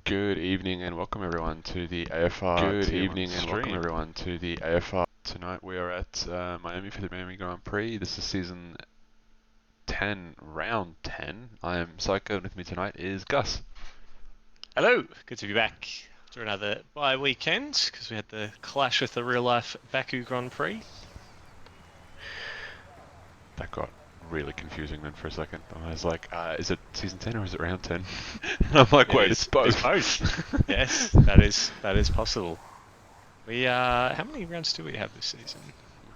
Good evening and welcome everyone to the AFR stream. Tonight we are at Miami for the Miami Grand Prix. This is season 10, round 10. I am Psycho and with me tonight is Gus. Hello, good to be back for another bye-weekend because we had the clash with the real-life Baku Grand Prix. That got really confusing then for a second. I was like, is it season 10 or is it round 10? And I'm like, wait, it's both. It's both. Yes, that is possible. How many rounds do we have this season?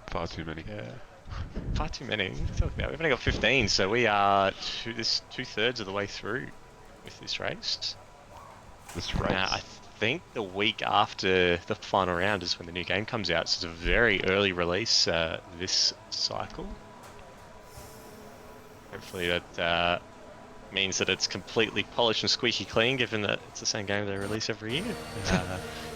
Far too many. Yeah, far too many. What are you talking about? We've only got 15, so we are two-thirds of the way through with this race. I think the week after the final round is when the new game comes out, so it's a very early release this cycle. Hopefully that means that it's completely polished and squeaky clean, given that it's the same game they release every year.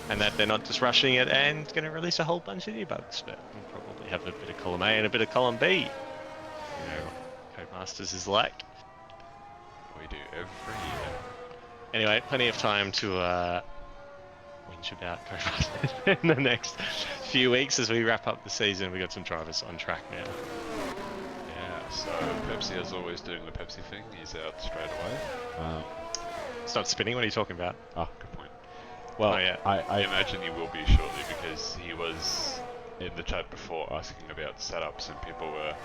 And that they're not just rushing it and going to release a whole bunch of new bugs, but we'll probably have a bit of column A and a bit of column B. You know what Codemasters is like. We do every year. Anyway, plenty of time to whinge about Codemasters in the next few weeks as we wrap up the season. We've got some drivers on track now. So Pepsi, as always, doing the Pepsi thing. He's out straight away. Stop spinning. What are you talking about? Ah, good point. Well, oh, yeah. I imagine he will be shortly because he was in the chat before asking about setups and people were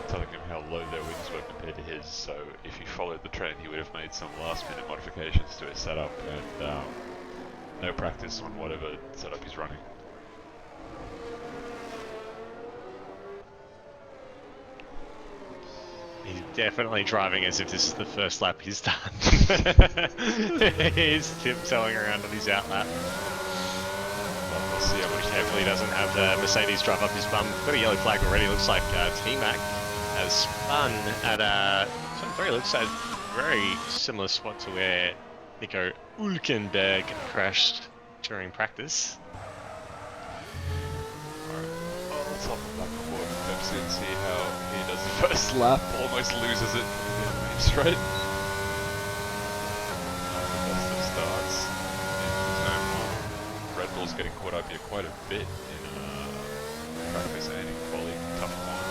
telling him how low their wins were compared to his. So if he followed the trend, he would have made some last-minute modifications to his setup and no practice on whatever setup he's running. He's definitely driving as if this is the first lap he's done. He's tiptoeing around on his outlap. We'll see how much carefully he doesn't have the Mercedes drive up his bum. Got a yellow flag already. Looks like T-Mac has spun at looks like a very similar spot to where Nico Hülkenberg crashed during practice. Let's hop back on board Pepsi and see how he does the first lap. Almost loses it in the main straight. That's the starts. There's no more. Red Bull's getting caught up here quite a bit in practice and in quali. Tough one.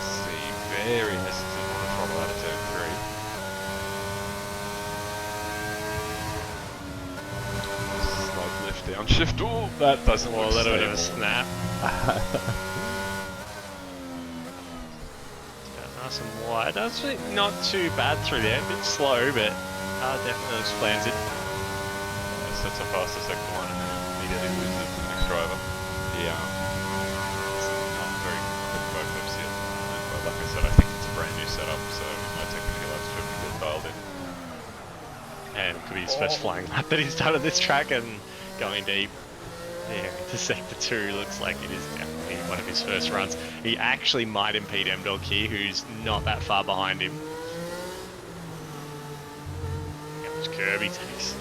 See, very hesitant on the throttle out of turn 3. Slight lift downshift. Oh, that doesn't look a little bit of a snap. Nice and wide. That's not too bad through there. A bit slow, but definitely looks planted. Sets a faster sector one and then immediately loses to the next driver. Yeah. It's not very good by Pepsi at the moment, but like I said, I think it's a brand new setup, so it might take a few laps to get dialed in. And it could be his first flying lap that he's done at this track and going deep. Yeah, into sector 2 looks like it is definitely one of his first runs. He actually might impede M-Dog here, who's not that far behind him. How much curb he takes.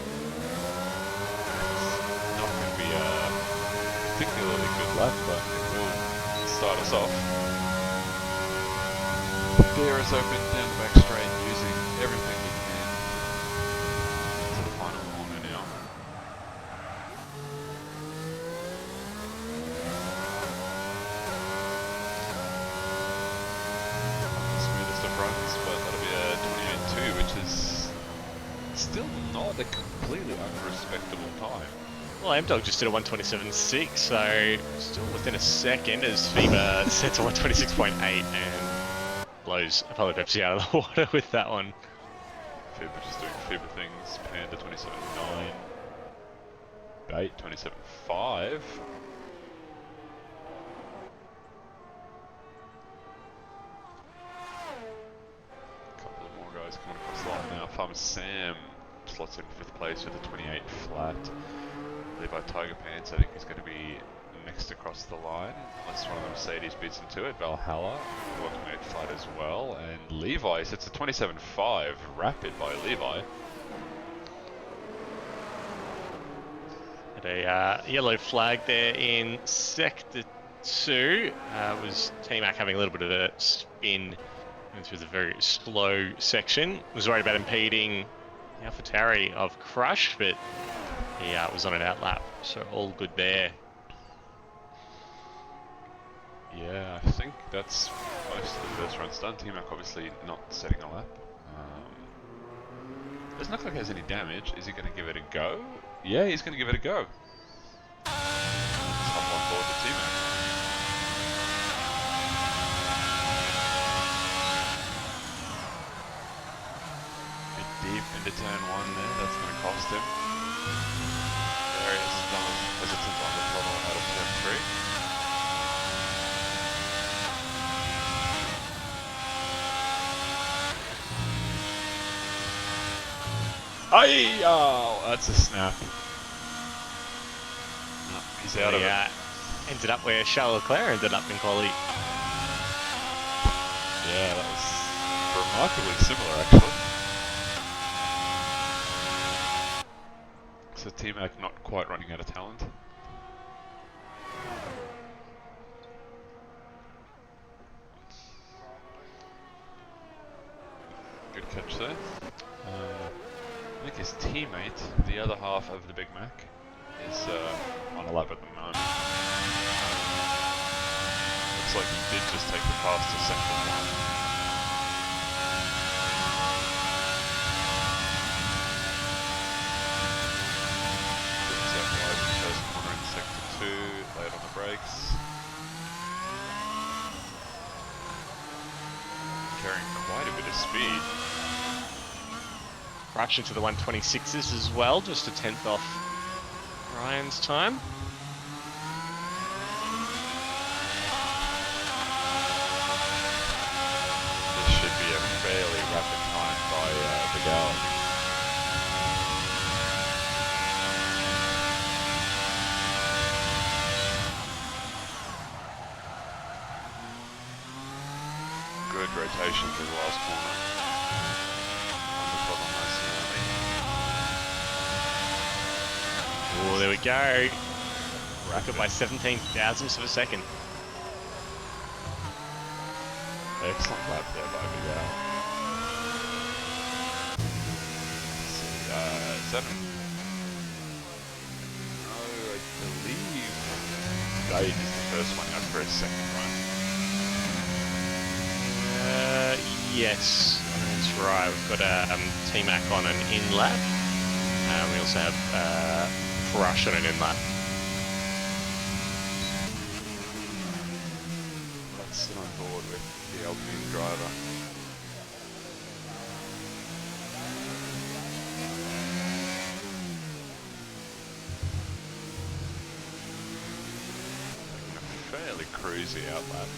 Not going to be a particularly good lap, but it will start us off. There is open down the back straight, using everything he can to the final corner now. Runs, but that'll be a 28.2, which is still not a completely unrespectable time. Well, M-Dog just did a 127.6, so still within a second as FIBA set to 126.8 and blows Apollo Pepsi out of the water with that one. FIBA just doing FIBA things. Panda 27.9. Bait 27.5. Coming across the line now. Farmer Sam slots in 5th place with a 28 flat. Levi Tiger Pants, I think, is going to be next across the line, unless one of the Mercedes beats him to it. Valhalla, will 28 flat as well. And Levi sets a 27.5, rapid by Levi. Had a yellow flag there in Sector 2. Was T-Mac having a little bit of a spin going through the very slow section. Was worried about impeding the AlphaTauri of Crush, but he was on an outlap, so all good there. Yeah, I think that's most of the first run's done. T-Mac obviously not setting a lap. Doesn't look like he has any damage. Is he going to give it a go? Yeah, he's going to give it a go. Let's hop on board the T-Mac. Bit deep into turn 1 there. That's going to cost him. There he is, hesitant on the throttle out of turn 3. Aye! Oh, that's a snap. No, he's out of it. Ended up where Charles Leclerc ended up in quality. Yeah, that was remarkably similar, actually. So T-Mac not quite running out of talent. Good catch there. I think his teammate, the other half of the Big Mac, is on a lap at the moment. Looks like he did just take the pass to sector 1. Gets out wide in the first corner in sector 2, late on the brakes. Carrying quite a bit of speed. Rush into the 126s as well, just a 10th off Ryan's time. This should be a fairly rapid time by the Gal. Good rotation through the last corner. Oh, there we go. Rapid by 17 thousandths of a second. Excellent lap there by Miguel. 7. No, I believe Dade is the first one out for his second run. Yes, that's right. We've got a T-Mac on an in-lap. We also have Crush on an in-lap. Let's sit on board with the Alpine driver. Taking a fairly cruisy outlap.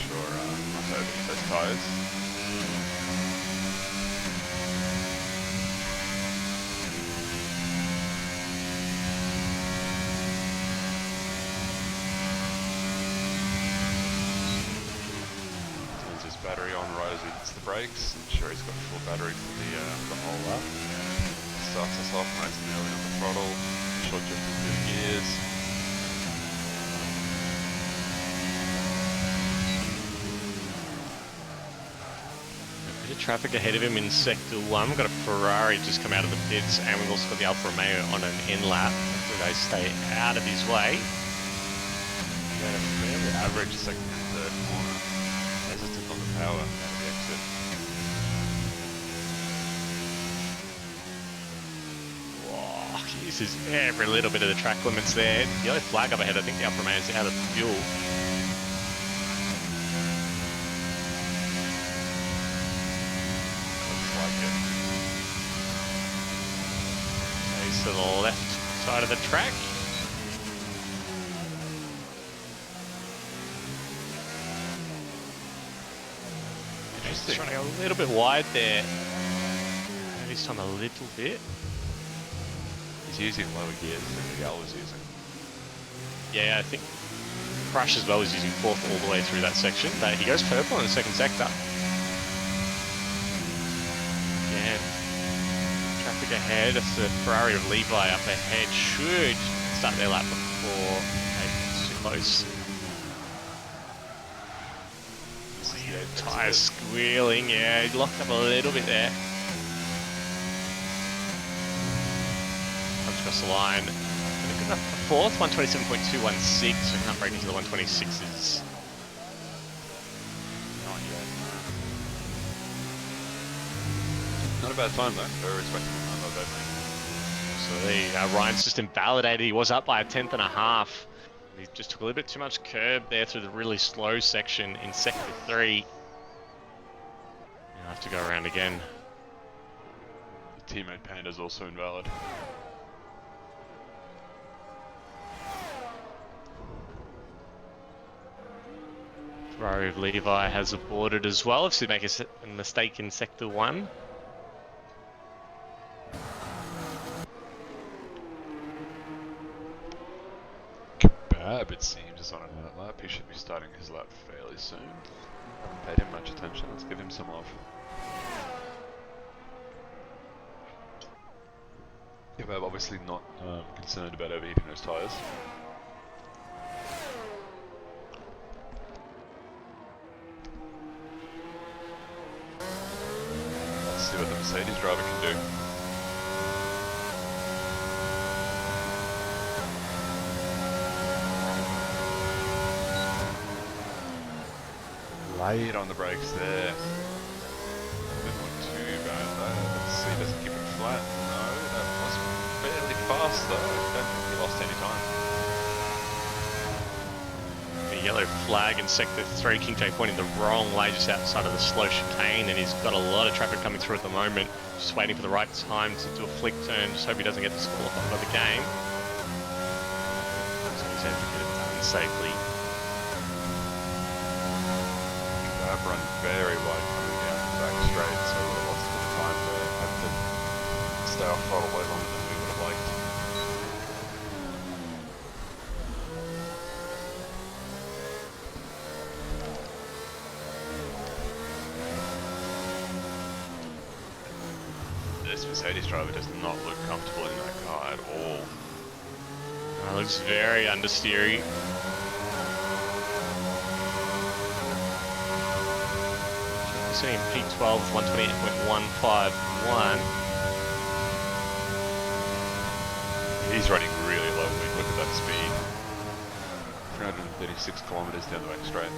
Sure, not over those tyres. Battery on right as he hits the brakes. I'm sure he's got full battery for the whole lap. Starts us off nice and early on the throttle. Short drifting through the gears. A bit of traffic ahead of him in Sector 1. We've got a Ferrari just come out of the pits, and we've also got the Alfa Romeo on an in-lap. Hopefully they stay out of his way. Yeah, fairly average second and third corner. Hesitant on the power out of the exit. Whoa, uses every little bit of the track limits there. Yellow flag up ahead. I think the Alfa Romeo is out of fuel. Looks like it. He's to the left side of the track. Just running a little bit wide there. his time a little bit. He's using lower gears than Miguel was using. Yeah, I think Crush as well is using fourth all the way through that section, but he goes purple in the second sector. Again, traffic ahead. That's the Ferrari of Levi up ahead. Should start their lap before they get too close. Tyres squealing, yeah, he locked up a little bit there. Comes across the line. Good enough for fourth, 127.216, so can't break into the 126s. Not yet. Not a bad time though, very respectable time, not bad mate. So Ryan's just invalidated, he was up by a tenth and a half. He just took a little bit too much curb there through the really slow section in sector 3. He'll have to go around again. The teammate Panda's also invalid. Ferrari of Levi has aborted as well, if they make a mistake in sector 1. Kebab, it seems, is on another lap. He should be starting his lap fairly soon. Haven't paid him much attention, let's give him some love. Kebab obviously not concerned about overheating those tyres. Let's see what the Mercedes driver can do. Light on the brakes there. Didn't look too bad though. Let's see, doesn't keep it flat. No, that was fairly fast though. I don't think he lost any time. The yellow flag in sector 3, King J pointing the wrong way just outside of the slow chicane, and he's got a lot of traffic coming through at the moment. Just waiting for the right time to do a flick turn. Just hope he doesn't get disqualified by the game. So he's able to get it done safely. I've run very wide coming down the back straight, so we lost a bit of time there. Had to stay off throttle way longer than we would have liked. This Mercedes driver does not look comfortable in that car at all. Looks very understeery. Sitting in P12 with 128.151. He's running really low. Look at that speed. 336 kilometers down the back straight.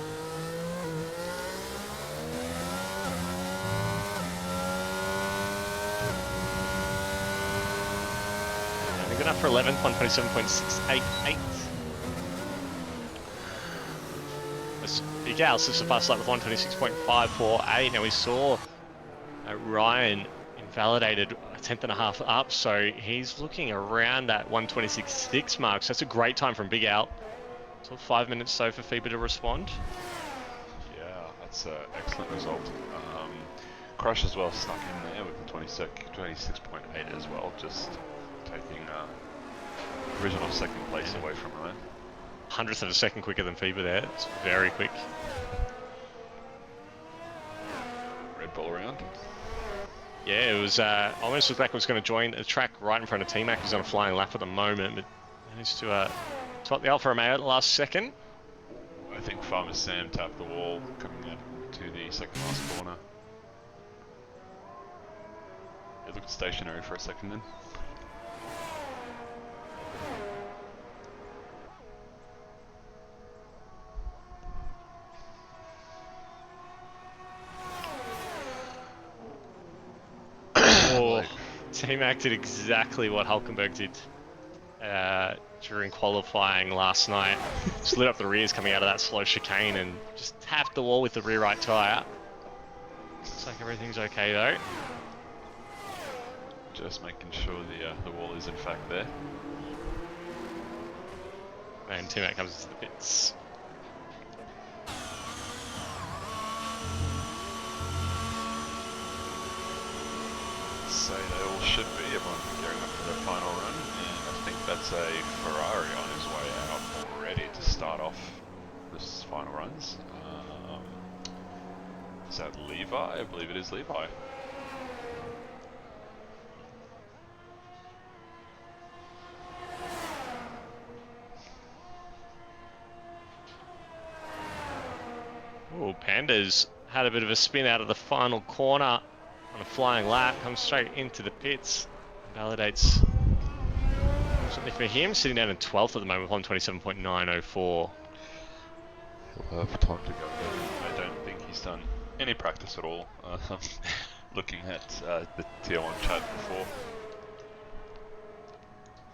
Good enough for 11th, 127.688. Big Al slips the fast lap with 126.548. Now we saw Ryan invalidated a tenth and a half up, so he's looking around that 126.6 mark. So that's a great time from Big Al. So 5 minutes so for FIBA to respond. Yeah, that's an excellent result. Crush as well stuck in there with the 26.8 as well, just taking original second place away from Ryan. 100th of a second quicker than FIBA there. It's very quick. Red Bull around. Yeah, it was almost looked like it was going to join the track right in front of T-Mac. He's on a flying lap at the moment, but managed to top the Alfa Romeo at the last second. I think Farmer Sam tapped the wall coming out to the second last corner. It looked stationary for a second then. T-Mac did exactly what Hulkenberg did during qualifying last night. Just lit up the rears coming out of that slow chicane and just tapped the wall with the rear right tyre. Looks like everything's okay though. Just making sure the wall is in fact there. And T-Mac comes to the pits. Say everyone gearing up for their final run, and I think that's a Ferrari on his way out already to start off this final runs. Is that Levi? I believe it is Levi. Oh, Panda's had a bit of a spin out of the final corner on a flying lap, comes straight into the pits, validates something for him, sitting down in 12th at the moment with 127.904. He'll have time to go. I don't think he's done any practice at all. Looking at the tier 1 chat before.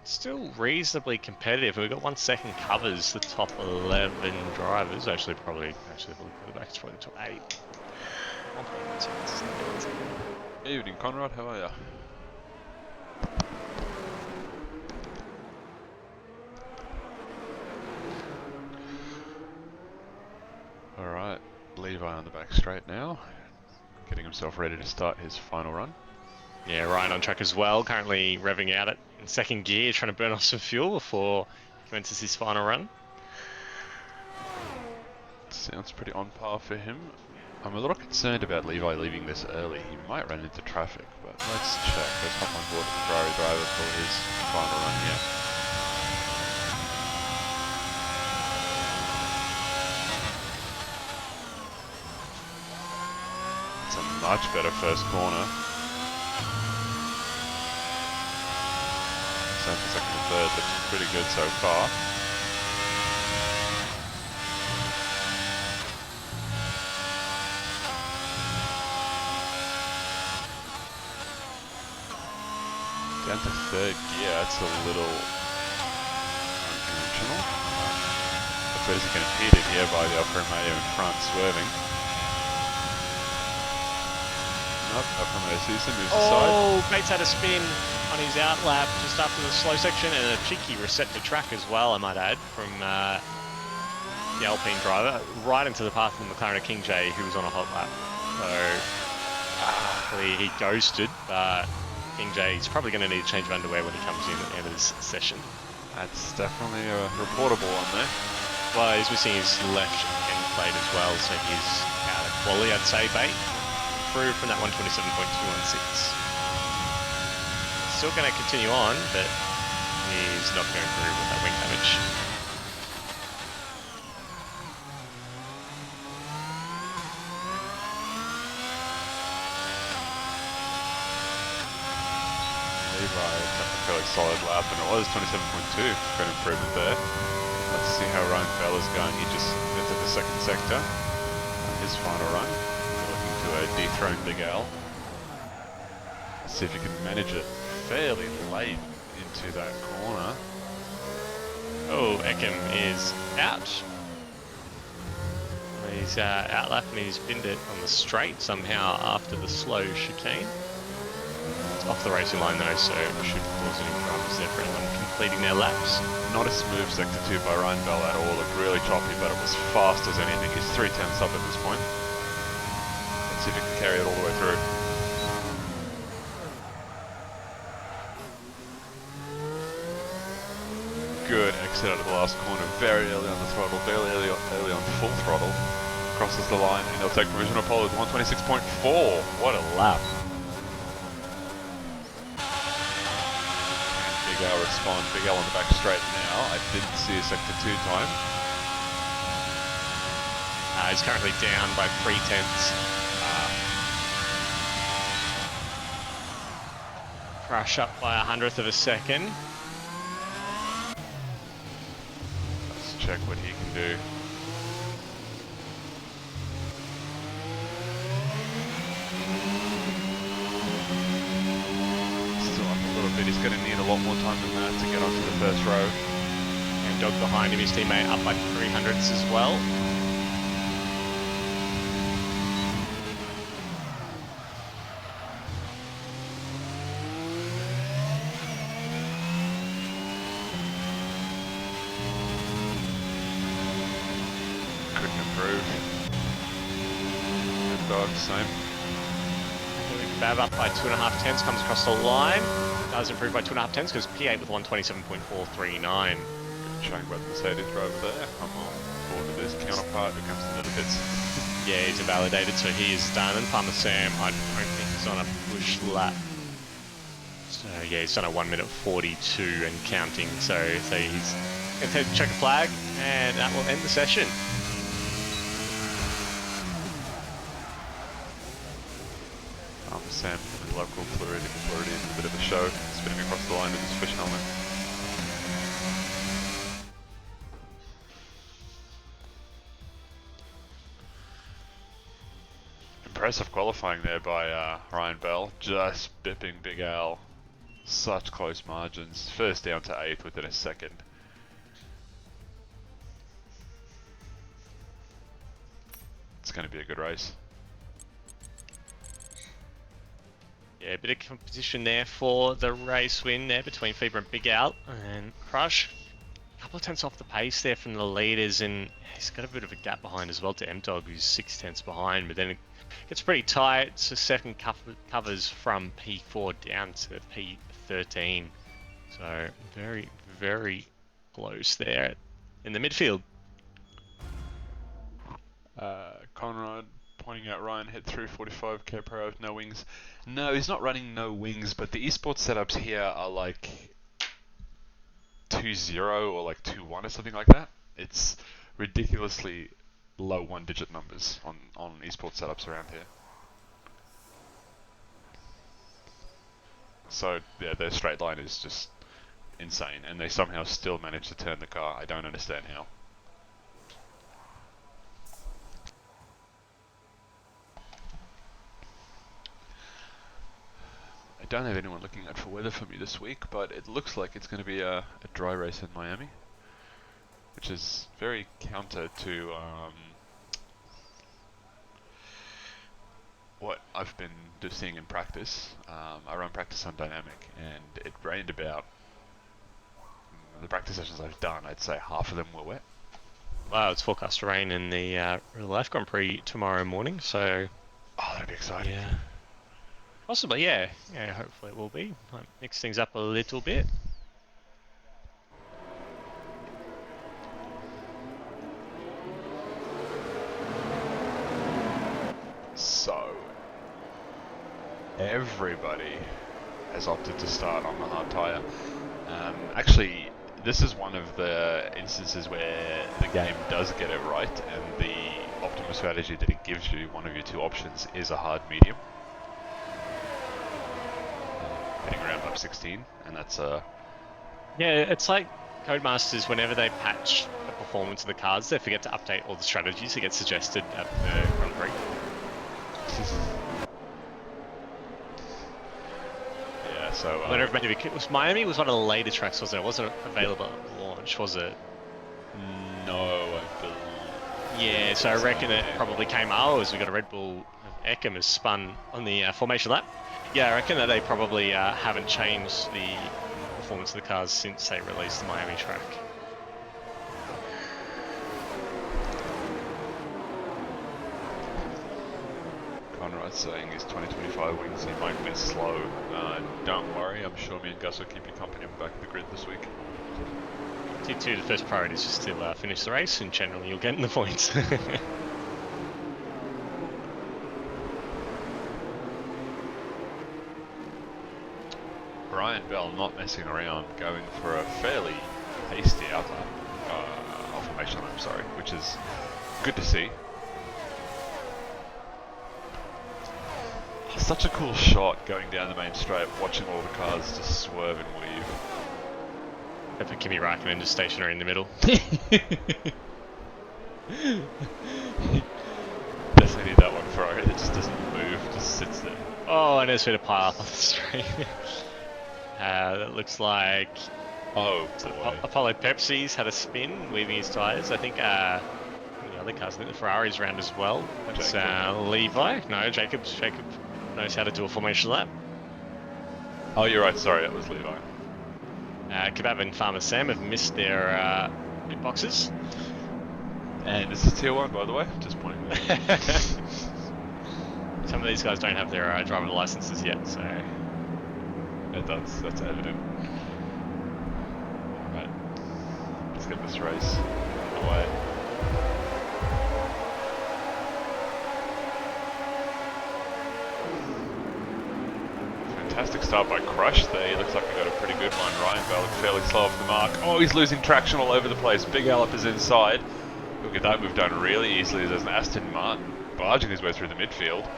Still reasonably competitive. We've got 1 second covers the top 11 drivers. Actually, probably further back. It's probably the top 8. Evening, Conrad. How are ya? Alright, Levi on the back straight now, getting himself ready to start his final run. Yeah, Ryan on track as well, currently revving out it in second gear, trying to burn off some fuel before he commences his final run. Sounds pretty on par for him. I'm a little concerned about Levi leaving this early. He might run into traffic, but let's check. Let's hop on board the Ferrari driver for his final run here. It's a much better first corner. Same for second and third, looks pretty good so far. Down to third gear, that's a little unconventional. Looks like he's getting impeded here by the Alfa Romeo in front, swerving. Nope, Alfa Romeo sees him, moves aside. Oh, Bates had a spin on his out lap just after the slow section, and a cheeky reset to track as well, I might add, from the Alpine driver, right into the path of the McLaren of King J, who was on a hot lap. So, he ghosted, but King J is probably going to need a change of underwear when he comes in at the end of this session. That's definitely a reportable one there. Well, he's missing his left end plate as well, so he's out of quality, I'd say, Bate. Improved from that 127.216. Still going to continue on, but he's not going to improve with that wing damage. Levi, it's a fairly solid lap, and it was 27.2. Good improvement there. Let's see how Ryan Bell is going. He just entered the second sector on his final run. Looking to dethrone Big Al. See if he can manage it fairly late into that corner. Oh, Ekem is out. He's out lap and he's binned it on the straight somehow after the slow chicane. It's off the racing line though, so it shouldn't cause any problems there for anyone completing their laps. Not a smooth sector 2 by Ryan Bell at all. Looked really choppy, but it was fast as anything. He's 3 tenths up at this point. Let's see if he can carry it all the way through. Good exit out of the last corner, very early on the throttle, very early on full throttle. Crosses the line and he'll take provisional pole with 126.4. What a lap. And Big Al respond. Big Al on the back straight now. I didn't see a sector 2 time. He's currently down by 3 tenths. Crush up by 100th of a second. Check what he can do. Still up a little bit. He's going to need a lot more time than that to get onto the first row. And dog behind him, his teammate up by 300ths as well. Dog, same. Bab up by 2.5 tenths, comes across the line. does improve by 2.5 tenths because P8 with 127.439. Showing about the Mercedes driver there. Come on. Forward to his counterpart who comes into the pits. Yeah, he's invalidated, so he is done. And Palmer Sam, I don't think he's on a push lap. So yeah, he's done a 1 minute 42 and counting. So he's going to check a flag, and that will end the session. Sam from the local Floridian with a bit of a show, spinning across the line with his fish helmet. Impressive qualifying there by Ryan Bell, just bipping Big Al. Such close margins. First down to 8th within a second. It's going to be a good race. Yeah, a bit of competition there for the race win there between Fever and Big Al. And Crush, a couple of tenths off the pace there from the leaders, and he's got a bit of a gap behind as well to M-Dog, who's 6 tenths behind, but then it gets pretty tight. So second covers from P4 down to P13. So very, very close there in the midfield. Conrad pointing out Ryan hit through 45k per hour with no wings. No, he's not running no wings, but the esports setups here are like 2-0 or like 2-1 or something like that. It's ridiculously low one-digit numbers on esports setups around here. So yeah, their straight line is just insane, and they somehow still manage to turn the car. I don't understand how. I don't have anyone looking out for weather for me this week, but it looks like it's going to be a dry race in Miami, which is very counter to what I've been seeing in practice. I run practice on dynamic, and it rained about, the practice sessions I've done, I'd say half of them were wet. Wow, it's forecast to rain in the Real Life Grand Prix tomorrow morning, so... Oh, that'd be exciting. Yeah. Possibly, yeah. Yeah, hopefully it will be. Might mix things up a little bit. So, everybody has opted to start on the hard tyre. Actually, this is one of the instances where the game does get it right, and the optimal strategy that it gives you, one of your two options, is a hard medium. Heading around lap 16, and that's a... Yeah, it's like Codemasters, whenever they patch the performance of the cards, they forget to update all the strategies that get suggested at the Grand Prix. Yeah, so... Miami was one of the later tracks, wasn't it? It wasn't available at launch, was it? No, I believe... Yeah, so I reckon it probably came out as we got a Red Bull. Eckham has spun on the formation lap. Yeah, I reckon that they probably haven't changed the performance of the cars since they released the Miami track. Conrad's saying his 2025 wings, he might be slow. Don't worry, I'm sure me and Gus will keep you company on the back of the grid this week. Tier 2, the first priority is just to finish the race, and generally you'll get in the points. Ryan Bell not messing around, going for a fairly hasty outlap, formation lap, sorry, which is good to see. Such a cool shot going down the main straight, watching all the cars just swerve and weave. Except for Kimi Raikkonen just stationary in the middle. Definitely need that one Ferrari that just doesn't move, just sits there. Oh, and there's been a pile up on the straight. That looks like Apollo Pepsi's had a spin, weaving his tyres. I think the other cars, I think the Ferrari's round as well. It's Levi. No, Jacob knows how to do a formation lap. Oh, you're right, sorry, it was Levi. Kebab and Farmer Sam have missed their pit boxes. And this is tier 1, by the way, just pointing there. Some of these guys don't have their driver licenses yet, so... It does, that's evident. Right, let's get this race away. Fantastic start by Crush there. He looks like he got a pretty good one. Ryan Bell fairly slow off the mark. Oh, he's losing traction all over the place. Big Alp is inside. Look at that, move done really easily. There's an Aston Martin barging his way through the midfield.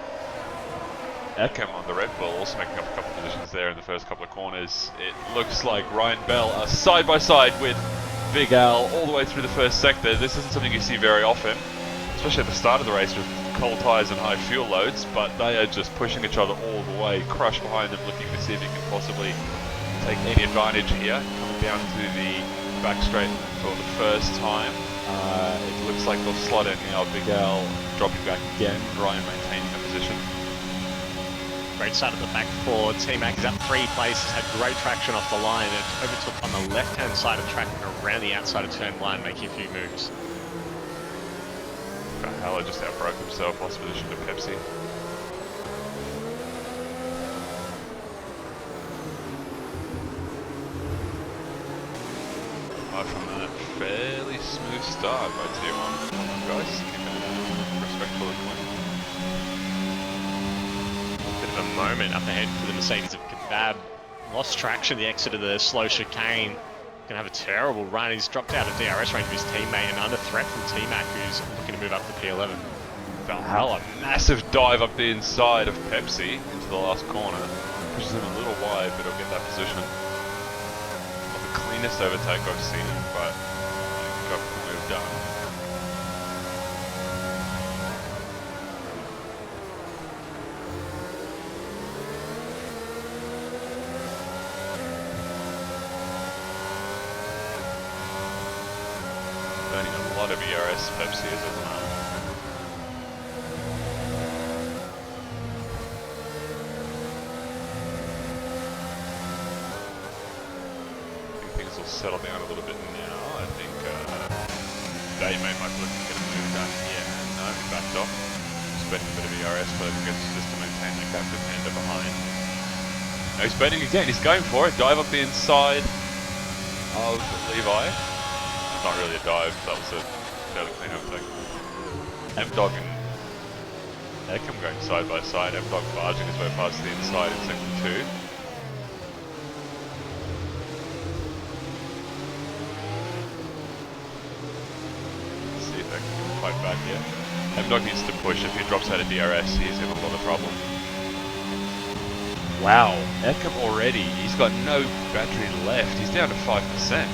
Eckham on the Red Bull also making up a couple of positions there in the first couple of corners. It looks like Ryan Bell are side by side with Big Al all the way through the first sector. This isn't something you see very often, especially at the start of the race with cold tyres and high fuel loads, but they are just pushing each other all the way. Crush behind them looking to see if he can possibly take any advantage here. Coming down to the back straight for the first time. It looks like they'll slot in now. Big Al dropping back again, Ryan maintaining the position. Great start at the back for T-Mac. He's up 3 places, had great traction off the line, and overtook on the left-hand side of track and around the outside of turn 1, making a few moves. Valhalla just outbroke himself, lost position to Pepsi. Apart from that, fairly smooth start by T1. Come on guys, keep it respectful and clean. Bit of a moment up ahead for the Mercedes of Kebab. Lost traction at the exit of the slow chicane. Gonna have a terrible run. He's dropped out of DRS range of his teammate and under threat from T-Mac, who's looking to move up to P11. Valhalla, massive dive up the inside of Pepsi into the last corner. Pushes him a little wide, but he'll get that position. Not the cleanest overtake I've seen, but got the move done. Burning a lot of ERS Pepsi is at the moment. Things will settle down a little bit now. I think Datemate might be looking to get a move done here. No, he backed off. Spending a bit of ERS, but I guess just to maintain the captain hander behind. No, he's bending again. He's going for it. Dive up the inside of Levi. Not really a dive. That was a fairly clean overtake. M-Dog and Eckham going side by side. M-Dog barging his way past the inside in sector 2. Fight back here. M-Dog needs to push. If he drops out of DRS, he's in a lot of trouble. Wow, Eckham already, he's got no battery left. He's down to 5%.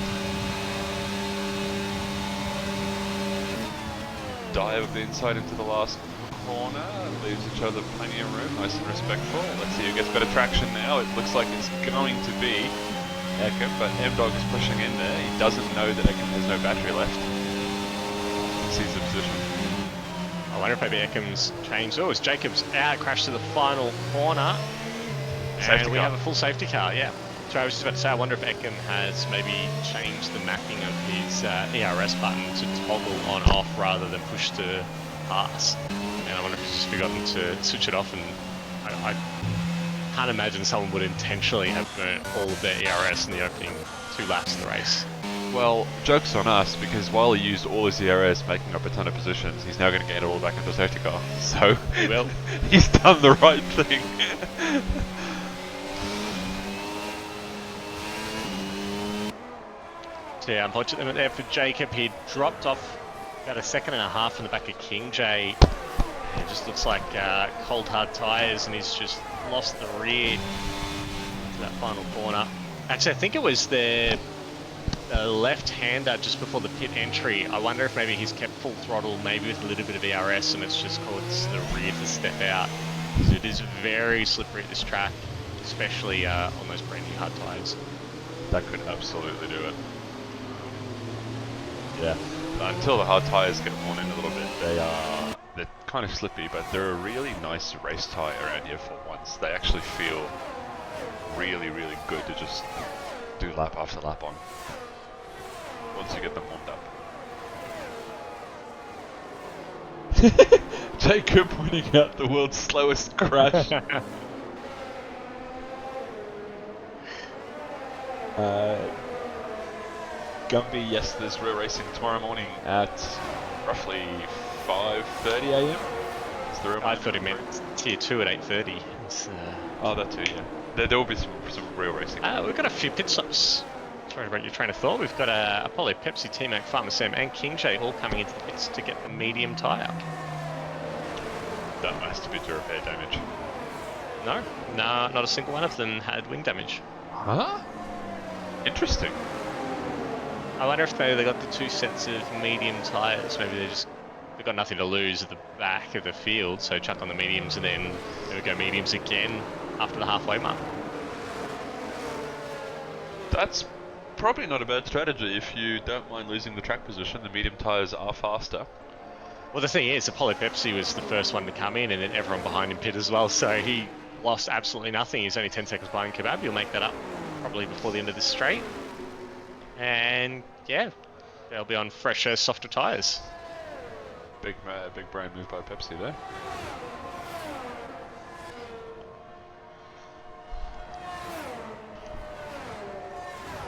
Dive inside into the last corner. Leaves each other plenty of room. Nice and respectful. Let's see who gets better traction now. It looks like it's going to be Eckham, but M-Dog is pushing in there. He doesn't know that Eckham has no battery left. Sees the position. I wonder if maybe Eckham's changed. Oh, it's Jacobs out, crashed to the final corner. Safety and we car. have a full safety car, yeah. So I was just about to say, I wonder if Eckham has maybe changed the mapping of his ERS button to toggle on off rather than push to pass. And I wonder if he's just forgotten to switch it off, and I can't imagine someone would intentionally have burnt all of their ERS in the opening 2 laps of the race. Well, joke's on us, because while he used all his ERS making up a ton of positions, he's now going to gain it all back into a safety car. So, He will. He's done the right thing. So yeah, unfortunately there for Jacob. He dropped off about a second and a half in the back of King J. It just looks like cold hard tyres, and he's just lost the rear to that final corner. Actually, I think it was the left-hander just before the pit entry. I wonder if maybe he's kept full throttle, maybe with a little bit of ERS, and it's just caused the rear to step out. So it is very slippery at this track, especially on those brand new hard tyres. That could absolutely do it. Yeah. Until the hard tyres get worn in a little bit, they're kind of slippy, but they're a really nice race tyre around here for once. They actually feel really, really good to just do lap after lap on, once you get them warmed up. Jacob pointing out the world's slowest crash. Gumby, yes, there's real racing tomorrow morning at roughly 5:30 a.m. Is the real I thought he meant tier 2 at 8:30. Oh, that too, yeah. There will be some real racing. We've got a few pit stops. Sorry about your train of thought. We've got Apollo, Pepsi, T-Mac, Farmer Sam, and King J all coming into the pits to get the medium tyre. That has to be to repair damage. No, not a single one of them had wing damage. Huh? Interesting. I wonder if they got the 2 sets of medium tyres. Maybe they've got nothing to lose at the back of the field, so chuck on the mediums and then they would go mediums again after the halfway mark. That's probably not a bad strategy if you don't mind losing the track position. The medium tyres are faster. Well, the thing is, Apollo Pepsi was the first one to come in, and then everyone behind him pit as well, so he lost absolutely nothing. He's only 10 seconds behind Kebab. He'll make that up probably before the end of this straight. And yeah, they'll be on fresher, softer tyres. Big brain move by Pepsi there.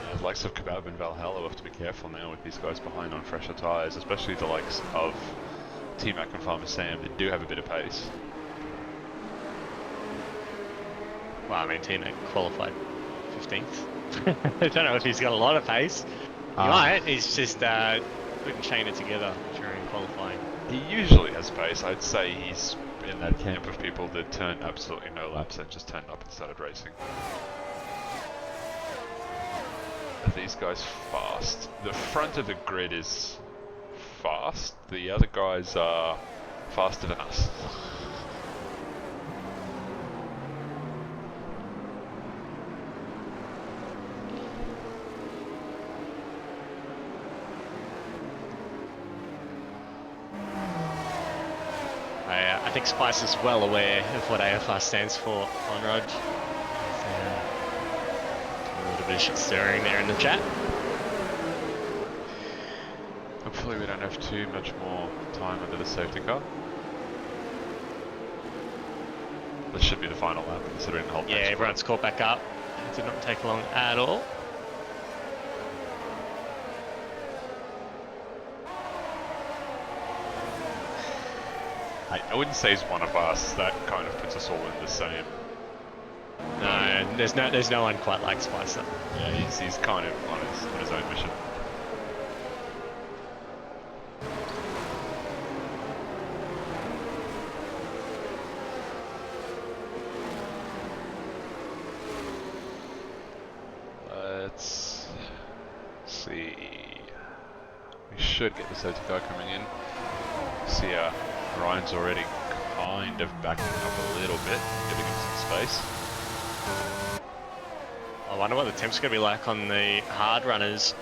Yeah, the likes of Kebab and Valhalla have to be careful now with these guys behind on fresher tyres, especially the likes of T-Mac and Farmer Sam. They do have a bit of pace. Well, I mean, T-Mac qualified 15th. I don't know if he's got a lot of pace. He might. He's just couldn't chain it together during qualifying. He usually has pace. I'd say he's in that camp of people that turned absolutely no laps and just turned up and started racing. Are these guys fast? The front of the grid is fast. The other guys are faster than us. I think Spice is well aware of what AFR stands for on road. A little bit of shit stirring there in the chat. Hopefully we don't have too much more time under the safety car. This should be the final lap, considering the whole Yeah, everyone's caught back up. It did not take long at all. I wouldn't say he's one of us. That kind of puts us all in the same. No, there's no one quite like Spicer. Yeah, he's kind of on his own mission. Let's see. We should get the safety car coming in. See, Ryan's already kind of backing up a little bit, giving him some space. I wonder what the temp's going to be like on the hard runners.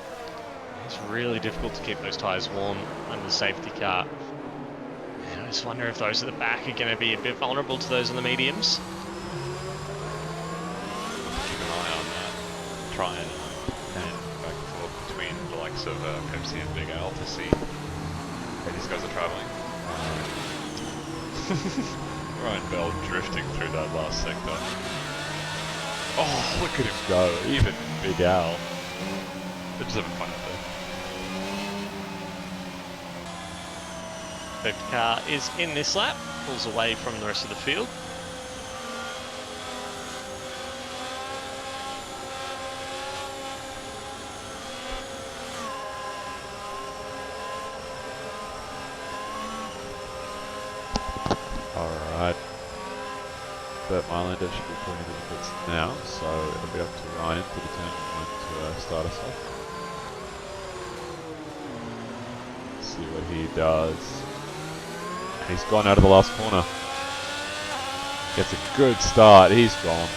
It's really difficult to keep those tyres warm under the safety car. And I just wonder if those at the back are going to be a bit vulnerable to those on the mediums. Keep an eye on that. Try and back and forth between the likes of Pepsi and Big Al to see how these guys are travelling. Ryan Bell drifting through that last sector. Oh, look at him go. Even Big Al. They're just having fun up there. Safety car is in this lap, pulls away from the rest of the field. Alright. Bert Mylander should be pulling into the pits now, so it'll be up to Ryan to determine when to start us off. Let's see what he does. And he's gone out of the last corner. Gets a good start, he's gone.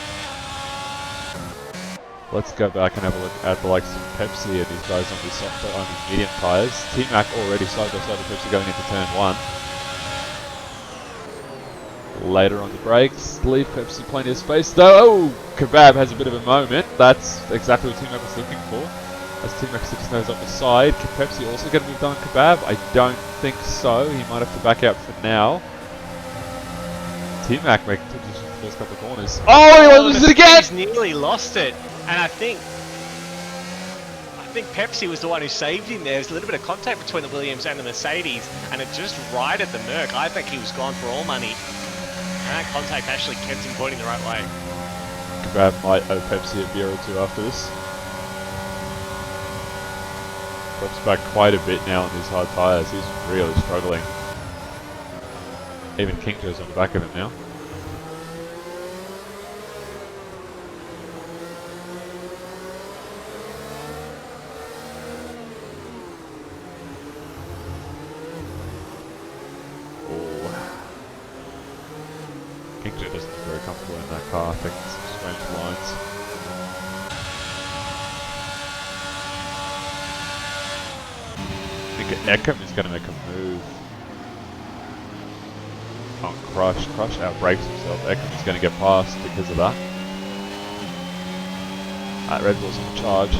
Let's go back and have a look at the likes of Pepsi and these guys on these medium tyres. T-Mac already side by side with Pepsi going into turn 1. Later on the brakes, leave Pepsi plenty of space though. Oh, Kebab has a bit of a moment. That's exactly what T-Mac was looking for. As T-Mac sticks his nose up the side, can Pepsi also get a move done on Kebab? I don't think so. He might have to back out for now. T-Mac making the first couple of corners. Oh, he loses it again! He's nearly lost it, and I think think Pepsi was the one who saved him there. There's a little bit of contact between the Williams and the Mercedes, and it just righted the Merc. I think he was gone for all money. And that contact actually kept him pointing the right way. Grab might owe Pepsi a beer or two after this. Drops back quite a bit now on these hard tyres. He's really struggling. Even Kingjo's on the back of him now. Kingjo doesn't look very comfortable in that car. I think it's some strange lines. I think Eckham is going to make a move. Oh, Crush outbrakes himself. Eckham is going to get past because of that. Red Bull's on charge.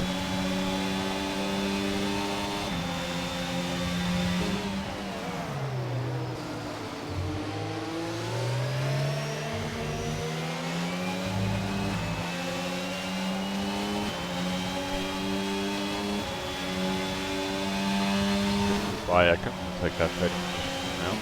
By Eckham, we'll take that trade now.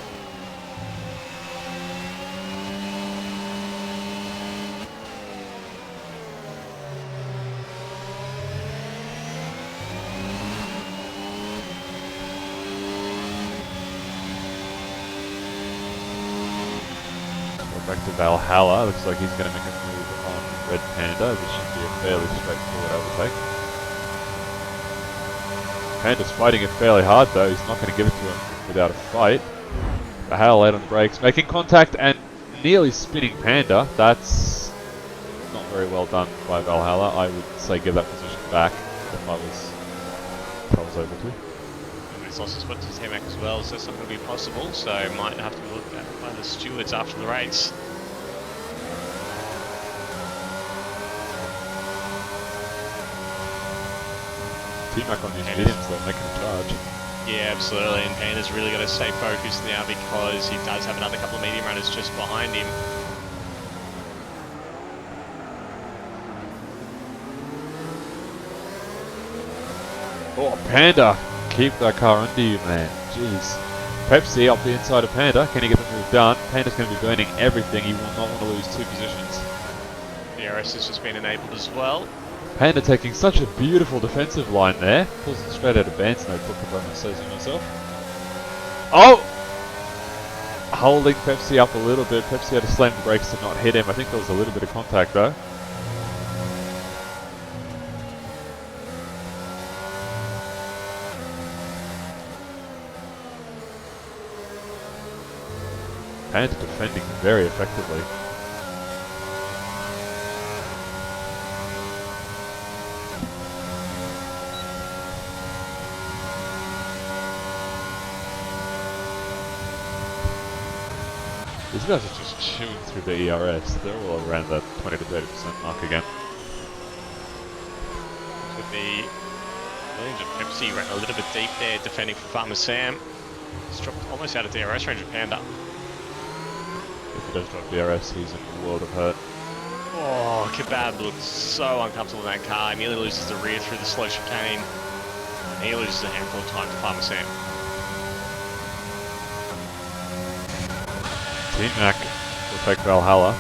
Go back to Valhalla. Looks like he's going to make a move on Red Panda. This should be a fairly straightforward overtake. Panda's fighting it fairly hard though, he's not going to give it to him without a fight. Valhalla late on the brakes, making contact and nearly spinning Panda. That's not very well done by Valhalla. I would say give that position back if I was able to. He's lost his spot to T-Mac as well, so it's not going to be possible, so might have to be looked at by the stewards after the race. T-Mac on these mediums though, making a charge. Yeah, absolutely, and Panda's really got to stay focused now because he does have another couple of medium runners just behind him. Oh, Panda! Keep that car under you, man. Jeez. Pepsi up the inside of Panda. Can he get the move done? Panda's going to be burning everything. He will not want to lose two positions. The DRS has just been enabled as well. Panda taking such a beautiful defensive line there. Pulls it straight out of Band's notebook, if I must say so myself. Oh! Holding Pepsi up a little bit. Pepsi had to slam the brakes to not hit him. I think there was a little bit of contact though. Panda defending very effectively. These guys are just chewing through the ERS. They're all around that 20 to 30% mark again. So the Williams of Pepsi ran a little bit deep there, defending for Farmer Sam. He's dropped almost out of DRS range of Panda. If he does drop DRS, he's in a world of hurt. Oh, Kebab looks so uncomfortable in that car. Nearly loses the rear through the slow chicane. And he loses a handful of time to Farmer Sam. T-Mac will take Valhalla.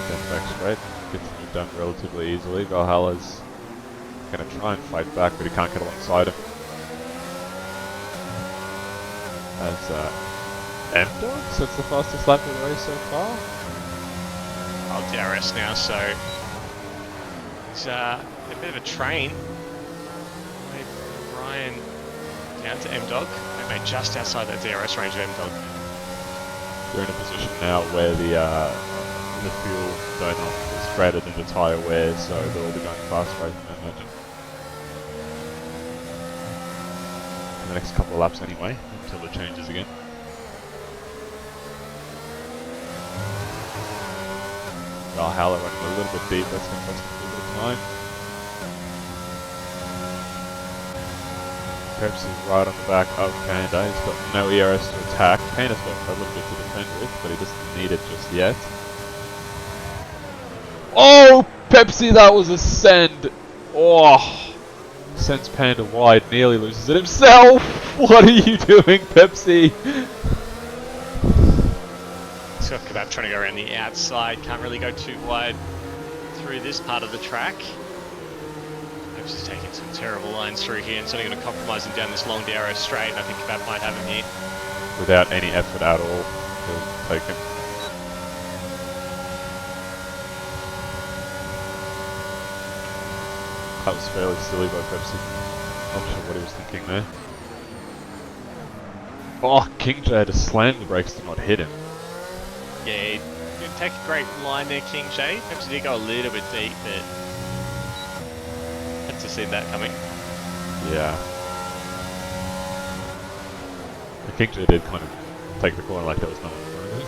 Gets back straight. Gets the move done relatively easily. Valhalla's going to try and fight back, but he can't get alongside him. As M-Dog sets the fastest lap of the race so far. Oh, DRS now, so it's a bit of a train. Ryan down to M-Dog. They made just outside that DRS range of M-Dog. They're in a position now where the fuel donut is greater than the tyre wear, so they'll all be going fast racing, I imagine. In the next couple of laps anyway, until it changes again. Valhalla running a little bit deep, that's going to cost him a little bit of time. Pepsi's right on the back of Panda. He's got no ERS to attack. Panda's got a little bit to defend with, but he doesn't need it just yet. Oh, Pepsi, that was a send. Oh, Sends Panda wide, nearly loses it himself! What are you doing, Pepsi? He's got Kebab trying to go around the outside, can't really go too wide through this part of the track. Pepsi's taking some terrible lines through here and certainly going to compromise him down this long narrow straight, and I think Kebab might have him here. Without any effort at all, he'll take him. That was fairly silly by Pepsi. Not sure what he was thinking there. Oh, King J had to slam the brakes to not hit him. Yeah, he did take a great line there, King J. Pepsi did go a little bit deep, but had to see that coming. Yeah. The King J did kind of take the corner like that was no one in front of him.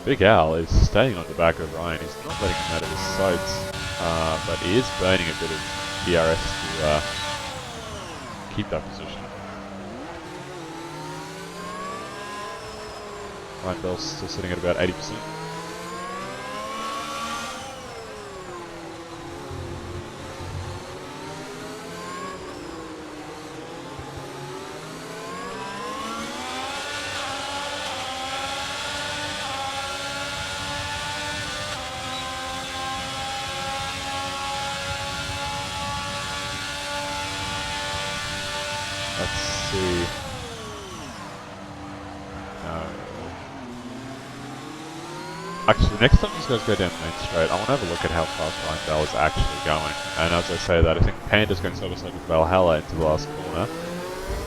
Big Al is staying on the back of Ryan. He's not letting him out of his sights, but he is burning a bit of DRS to keep that position. Ryan Bell's still sitting at about 80%. Let's see. Actually, next time these guys go down Main Straight, I want to have a look at how fast Ryan Bell is actually going. And as I say that, I think Panda's going side by side with Valhalla into the last corner.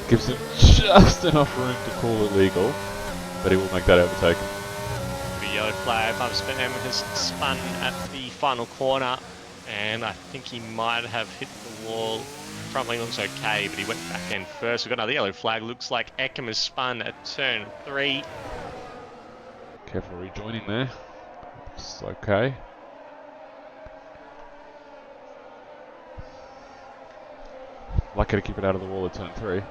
Gives him just enough room to call it legal, but he will make that overtake. Pretty yellow flag. Spam has spun at the final corner, and I think he might have hit the wall. Front wing looks okay, but he went back end first. We've got another yellow flag. Looks like Eckham has spun at turn 3. Careful rejoining there. Looks okay. Lucky to keep it out of the wall at turn 3.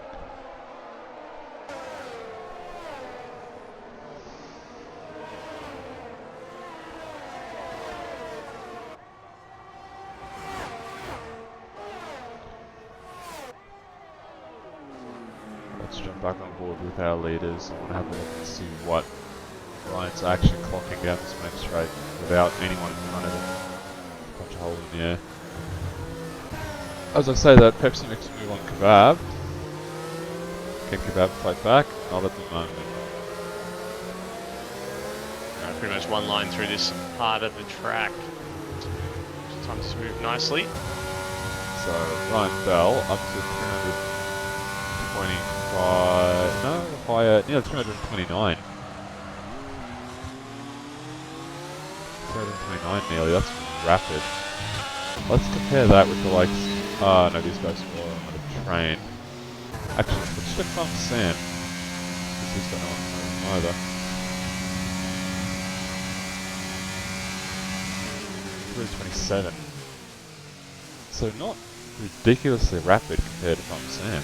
Let's jump back on board with our leaders. I want to have a look and see what Ryan's actually clocking down this main straight without anyone in front of him. Punch a hole in the air. As I say that, Pepsi makes a move on Kebab. Can Kebab fight back? Not at the moment. Pretty much one line through this part of the track. Time to move nicely. So Ryan Bell up to 325, no, higher, near 329. 329 nearly, that's rapid. Let's compare that with the likes, no, these guys were on a train. Actually, let's check Farm Sam, because he's got no one on him either. 327. So not ridiculously rapid compared to Farm Sam.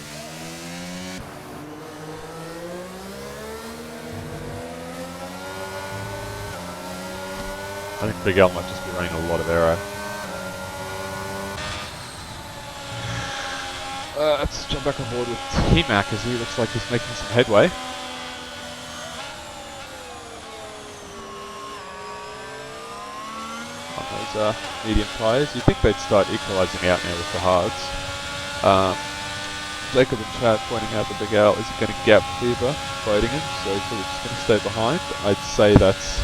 I think Big L might just be running a lot of aero. Let's jump back on board with T-Mac as he looks like he's making some headway. On those medium tyres. You'd think they'd start equalising out now with the hards. Jacob in chat pointing out that Big L isn't going to gap Fever fighting him, so he's probably just going to stay behind. I'd say that's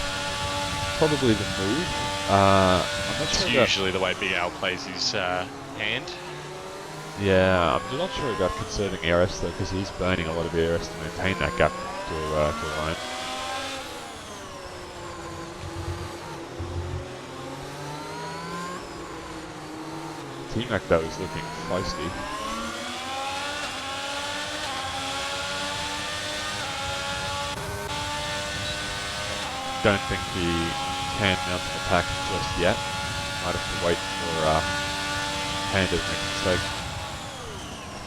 probably the move. I'm not It's sure usually the way Big Al plays his hand. Yeah, I'm not sure about conserving ARS though, because he's burning a lot of ARS to maintain that gap to Ryan. T-Mac though is looking feisty. Don't think he can mount an attack just yet. Might have to wait before Panda makes a mistake.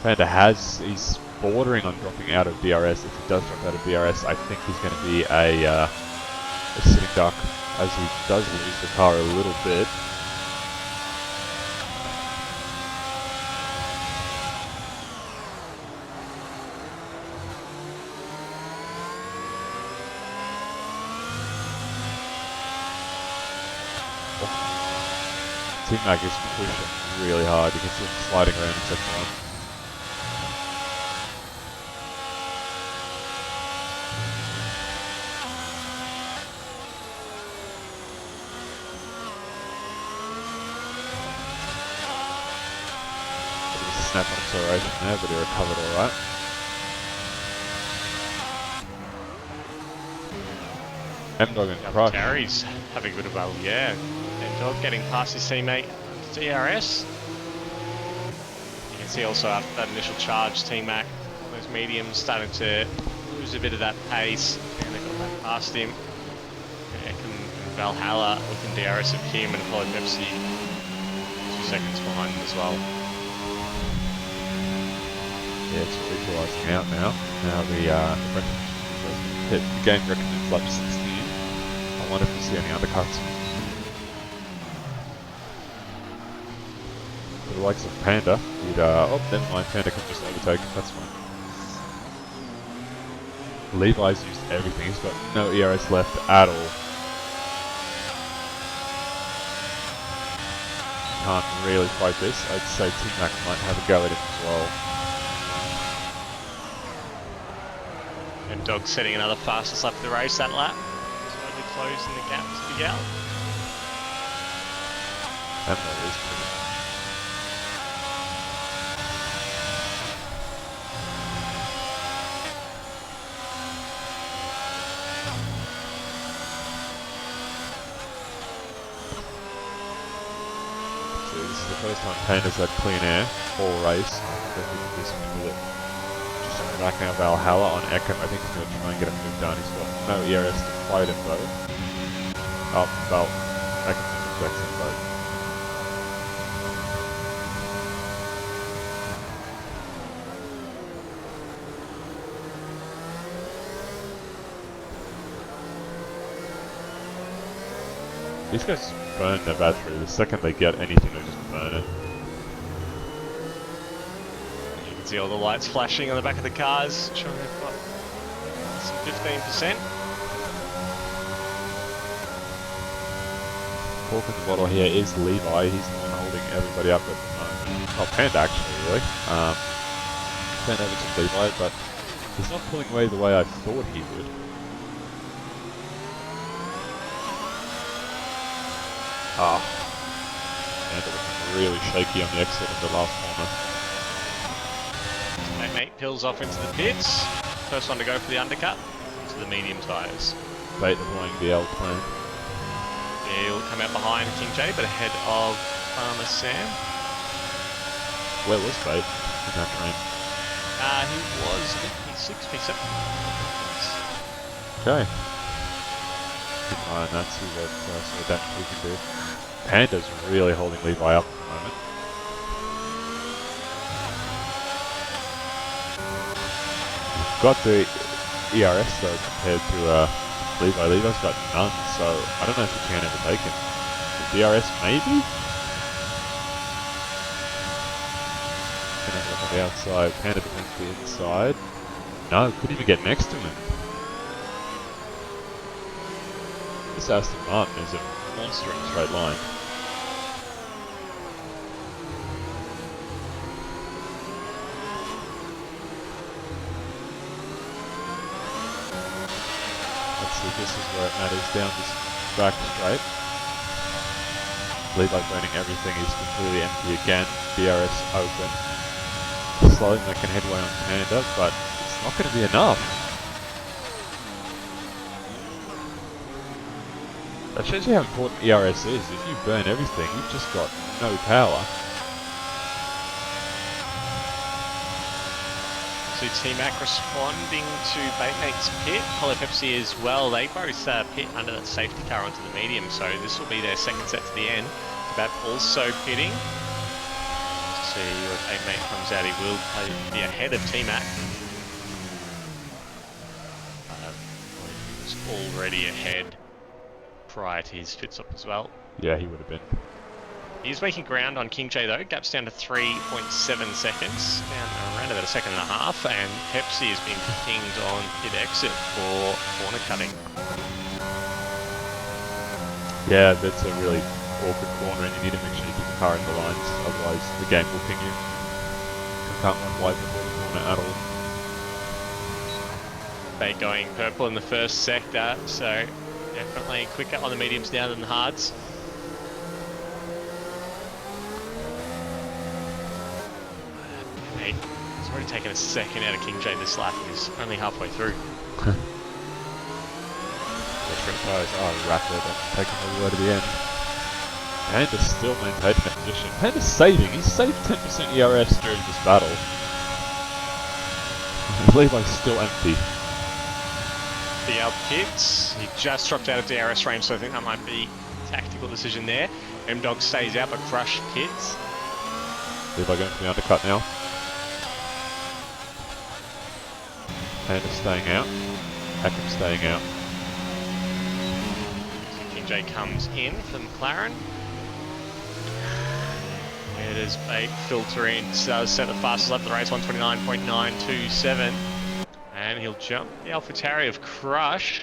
Panda he's bordering on dropping out of DRS. If he does drop out of DRS, I think he's going to be a sitting duck, as he does lose the car a little bit. T-Mac is pushing really hard. You can see him sliding around in sector 1. Snap on acceleration there, but he recovered alright. M-Dog and Crush. Terry's having a bit of a battle, yeah. M-Dog getting past his teammate DRS. You can see also after that initial charge, T-Mac, those mediums starting to lose a bit of that pace, and they got back past him. And Valhalla looking DRS of him, and Apollo Pepsi 2 seconds behind him as well. Yeah, it's equalising out now. Now the game recommends lap 16. I wonder if we see any undercuts. For the likes of Panda, he'd oh, never mind, Panda can just overtake, that's fine. Levi's used everything, he's got no ERS left at all. Can't really fight this. I'd say T-Mac might have a go at him as well. M-Dog setting another fastest lap of the race that lap. Slowly closing the gap to Miguel. M-Dog is pretty. So this is the first time Panda's had clean air all race. I think we can do something with it. Back now Valhalla on Echo. I think he's going to try and get a move done. He's got no ERS to fight him though. Oh, well, Echo rejects him though. These guys burn their battery. The second they get anything, they just burn it. See all the lights flashing on the back of the cars, showing they've got some 15%. Cork in the bottle here is Levi. He's the one holding everybody up at the moment. Oh, Panda actually, really. Panda over to Levi, but he's not pulling away the way I thought he would. Ah. Panda looking really shaky on the exit of the last corner. Mate peels off into the pits. First one to go for the undercut to the medium tyres. Bait deploying the L plane. He'll come out behind King J, but ahead of Farmer Sam. Where was Bait in that train? He was P6, P7. Okay. Keep an eye on that, see what sort of damage we can do. Panda's really holding Levi up at the moment. Got the ERS though compared to Levi. Levi's got none, so I don't know if he can overtake him. The DRS maybe? Gonna have a look on the outside. Panda defends the inside. No, couldn't even get next to him. This Aston Martin is a monster in a straight line. This is where it matters, down this back straight. Levi burning everything, he's completely empty again. DRS open. Slowly making headway on Panda, but it's not going to be enough. That shows you how important ERS is. If you burn everything, you've just got no power. T-Mac responding to Baitmate's pit. Apollo Pepsi as well. They both pit under that safety car onto the medium, so this will be their second set to the end. about also pitting. See what teammate comes out. He will be ahead of T-Mac. He was already ahead prior to his pit stop as well. Yeah, he would have been. He's making ground on King J though. Gap's down to 3.7 seconds, down around about a second and a half, and Pepsi has been pinged on pit exit for corner cutting. Yeah, that's a really awkward corner, and you need to make sure you keep the car in the lines, otherwise the game will ping you. You can't run wide before the corner at all. They going purple in the first sector, so definitely quicker on the mediums now than the hards. He's already taken a second out of King J this lap. He's only halfway through. The sprint tires are rapid and taking all the way to the end. Panda's still maintaining that position. Panda's saving. He's saved 10% ERS during this battle. Levi's still empty. The out pits. He just dropped out of DRS range, so I think that might be a tactical decision there. M-Dog stays out, but Crush pits. Levi going for the undercut now. Panda staying out. Hackam staying out. King J comes in for McLaren. Where does Bate filter in? Does set the fastest lap of the race, 129.927. And he'll jump the AlphaTauri of Crush.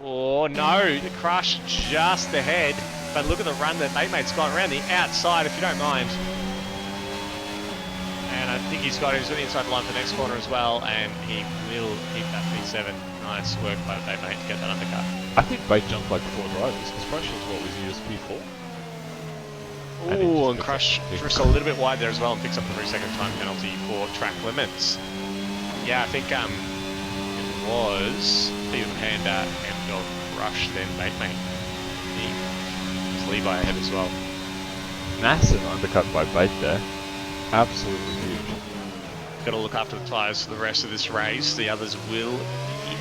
Oh no, the Crush just ahead. But look at the run that Batemate's gone around the outside, if you don't mind. And I think he's got him to the inside line for the next corner as well, and he will keep that P7. Nice work by Batemate to get that undercut. I think Bate jumped like 4 drivers, because Crush was what was used P4. Ooh, and Crush drifts a little bit wide there as well and picks up the 3-second time penalty for track limits. Yeah, I think it was Fever Panda, M-Dog, Crush, then Batemate. He was Levi ahead as well. Massive undercut by Bate there. Absolutely huge. Got to look after the tyres for the rest of this race. The others will be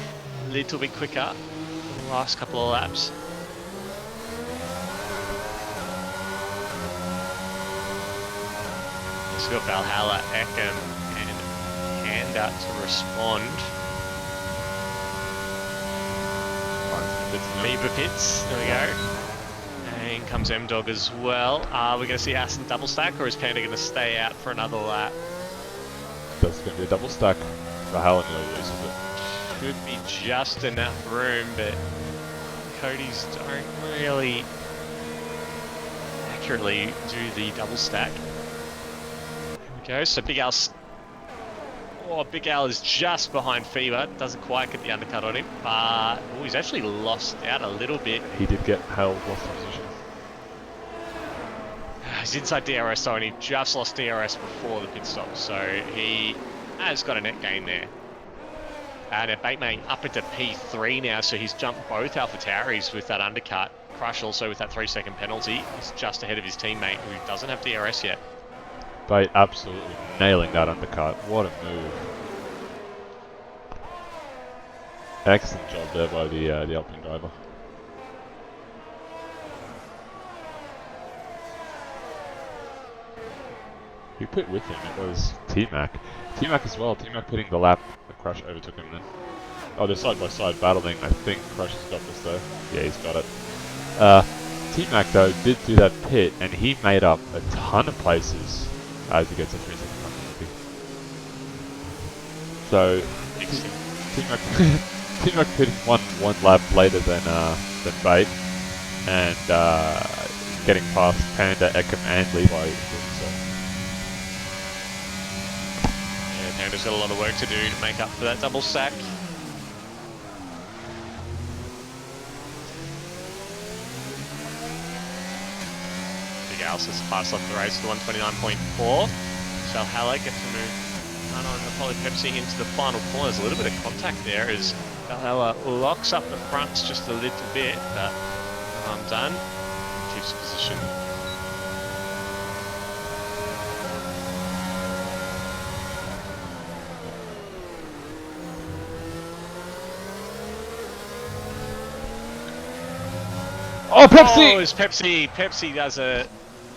a little bit quicker for the last couple of laps. Let's got Valhalla, Ekam, and Panda to respond. Bieber pits, there we go. And comes M-Dog as well. Are we going to see Aston double stack, or is Panda going to stay out for another lap? That's going to be a double stack. Valhalla nearly loses it. Could be just enough room, but Cody's don't really accurately do the double stack. Here we go, so Big Al's... Oh, Big Al is just behind Fever. Doesn't quite get the undercut on him, but oh, he's actually lost out a little bit. He did get held, lost the position. He's inside DRS though, and he just lost DRS before the pit stop, so he has got a net gain there. And Batemate up into P3 now, so he's jumped both AlphaTauris with that undercut. Crush also with that 3-second penalty. He's just ahead of his teammate who doesn't have DRS yet. Bate absolutely nailing that undercut. What a move. Excellent job there by the Alpine driver. Who put with him? It was T-Mac. T-Mac as well. T-Mac pitting the lap. The Crush overtook him then. Oh, they're side by side battling. I think Crush has got this though. Yeah, he's got it. T-Mac though did do that pit, and he made up a ton of places as he gets a 3-second penalty. So T-Mac pitting one lap later than Bate, and getting past Panda, Ekam, and Levi. So. Yeah, Panda's got a lot of work to do to make up for that double stack. Big Al says the fast left the race to 129.4. Valhalla gets to move on Apollo Pepsi into the final corner. There's a little bit of contact there as Valhalla locks up the fronts just a little bit, but done. Keeps position. Oh, Pepsi! Oh, it's Pepsi. Pepsi does a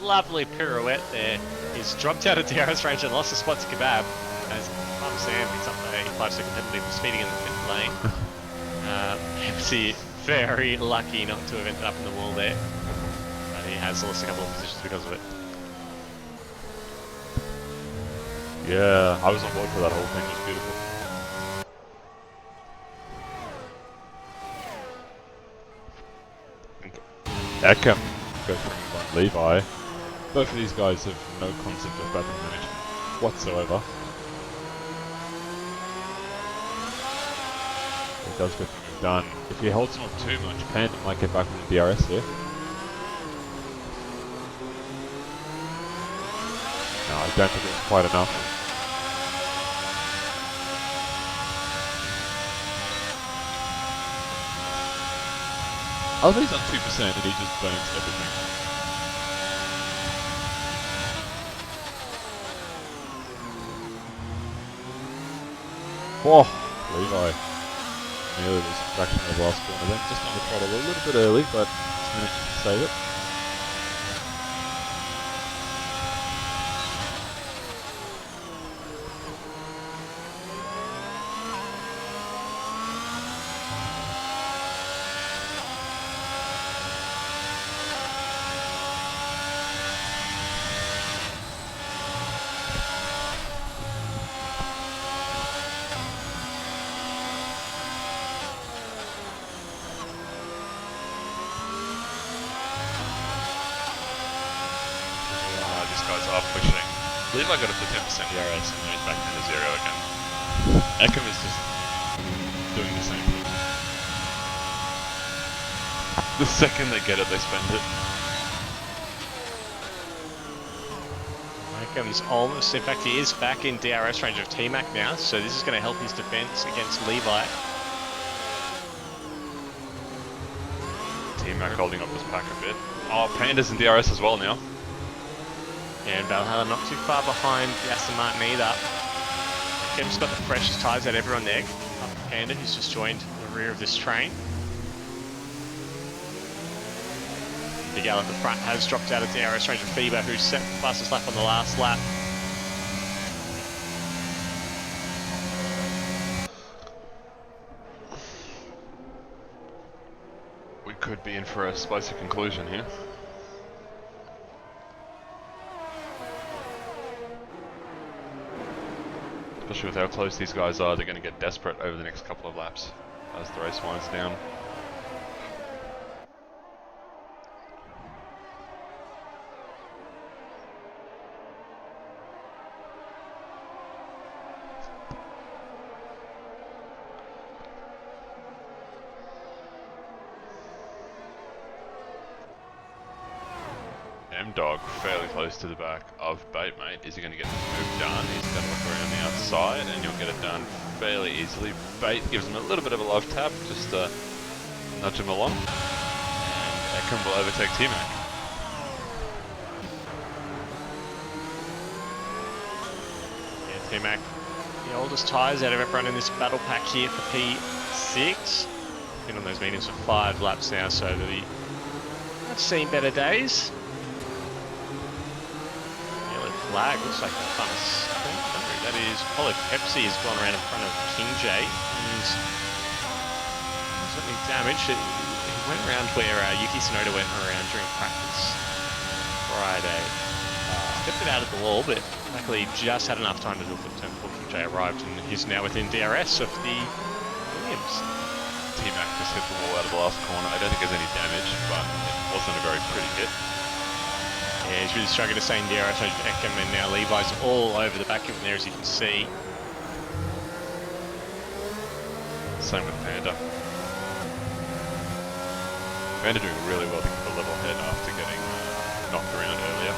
lovely pirouette there. He's dropped out of DRS range and lost a spot to Kebab as Mum Sam picks up a 5-second penalty for speeding in the pit lane. Pepsi very lucky not to have ended up in the wall there. But he has lost a couple of positions because of it. Yeah, I was on board for that whole thing. It was beautiful. Eckham goes for Levi. Both of these guys have no concept of battle management whatsoever. He does go for done. If he holds on too much, Panda might get back with the DRS here. No, I don't think it's quite enough. I think he's on 2% and he just burns everything. Whoa, Levi. Nearly was a fraction of the last corner then. Just on the throttle a little bit early, but just managed to save it. Levi got up to 10% DRS and now he's back down to 0 again. Eckham is just doing the same thing. The second they get it, they spend it. Eckham's almost, in fact he is back in DRS range of T-Mac now, so this is going to help his defense against Levi. T-Mac holding up his pack a bit. Oh, Panda's in DRS as well now. And Valhalla not too far behind the Aston Martin either. Kim's got the freshest tyres out of everyone there. Up to Panda, who's just joined the rear of this train. Big Al at the front has dropped out of DRS range of Bieber, who's set the fastest lap on the last lap. We could be in for a spicy conclusion here. Especially with how close these guys are, they're going to get desperate over the next couple of laps as the race winds down. M-Dog fairly close to the back of Batemate. Is he going to get this move done? He's going to look around the outside and he'll get it done fairly easily. Bate gives him a little bit of a love tap, just to nudge him along. And Eckham will overtake T-Mac. Yeah, T-Mac, the oldest tyres out of everyone in this battle pack here for P6. Been on those meetings for 5 laps now, so that he has seen better days. Flag looks like the funnest. No, that is Apollo Pepsi has gone around in front of King J. He's certainly damaged. He went around where Yuki Tsunoda went around during practice Friday. Stepped it out of the wall, but luckily just had enough time to do a flip turn before King J arrived, and he's now within DRS of the Williams. T-Mac just hit the wall out of the last corner. I don't think there's any damage, but it wasn't a very pretty hit. Yeah, he's really struggling to stay in DRS range of Eckham, and now Levi's all over the back of him there, as you can see. Same with Panda. Panda doing really well to keep a level head after getting knocked around earlier.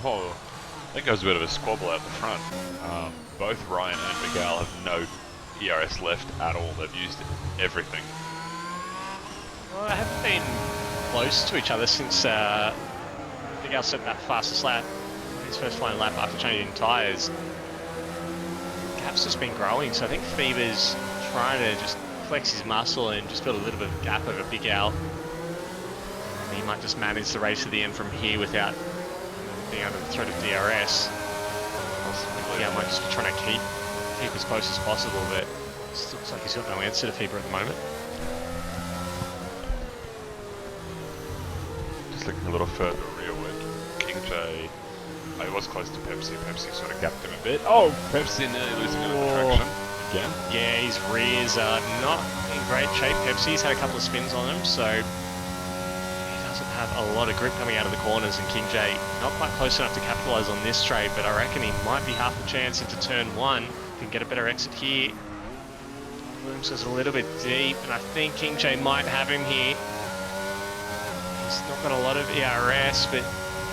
Oh, I think there was a bit of a squabble out the front. Both Ryan and Miguel have no ERS left at all. They've used everything. Well, I haven't been close to each other since Big Al set that fastest lap, his first flying lap after changing tyres. Gap's just been growing, so I think Fever's trying to just flex his muscle and just build a little bit of gap over Big Al. And he might just manage the race to the end from here without being under the threat of DRS. Yeah, I might just be trying to keep as close as possible, but it still looks like he's got no answer to Fever at the moment. Just looking a little further rearward, King J, he was close to Pepsi. Pepsi sort of gapped him a bit. Oh, Pepsi nearly losing on traction again. Yeah, his rears are not in great shape. Pepsi's had a couple of spins on him, so he doesn't have a lot of grip coming out of the corners, and King J not quite close enough to capitalise on this straight, but I reckon he might be half a chance into turn one. Can get a better exit here. Williams goes a little bit deep, and I think King J might have him here. He's not got a lot of ERS, but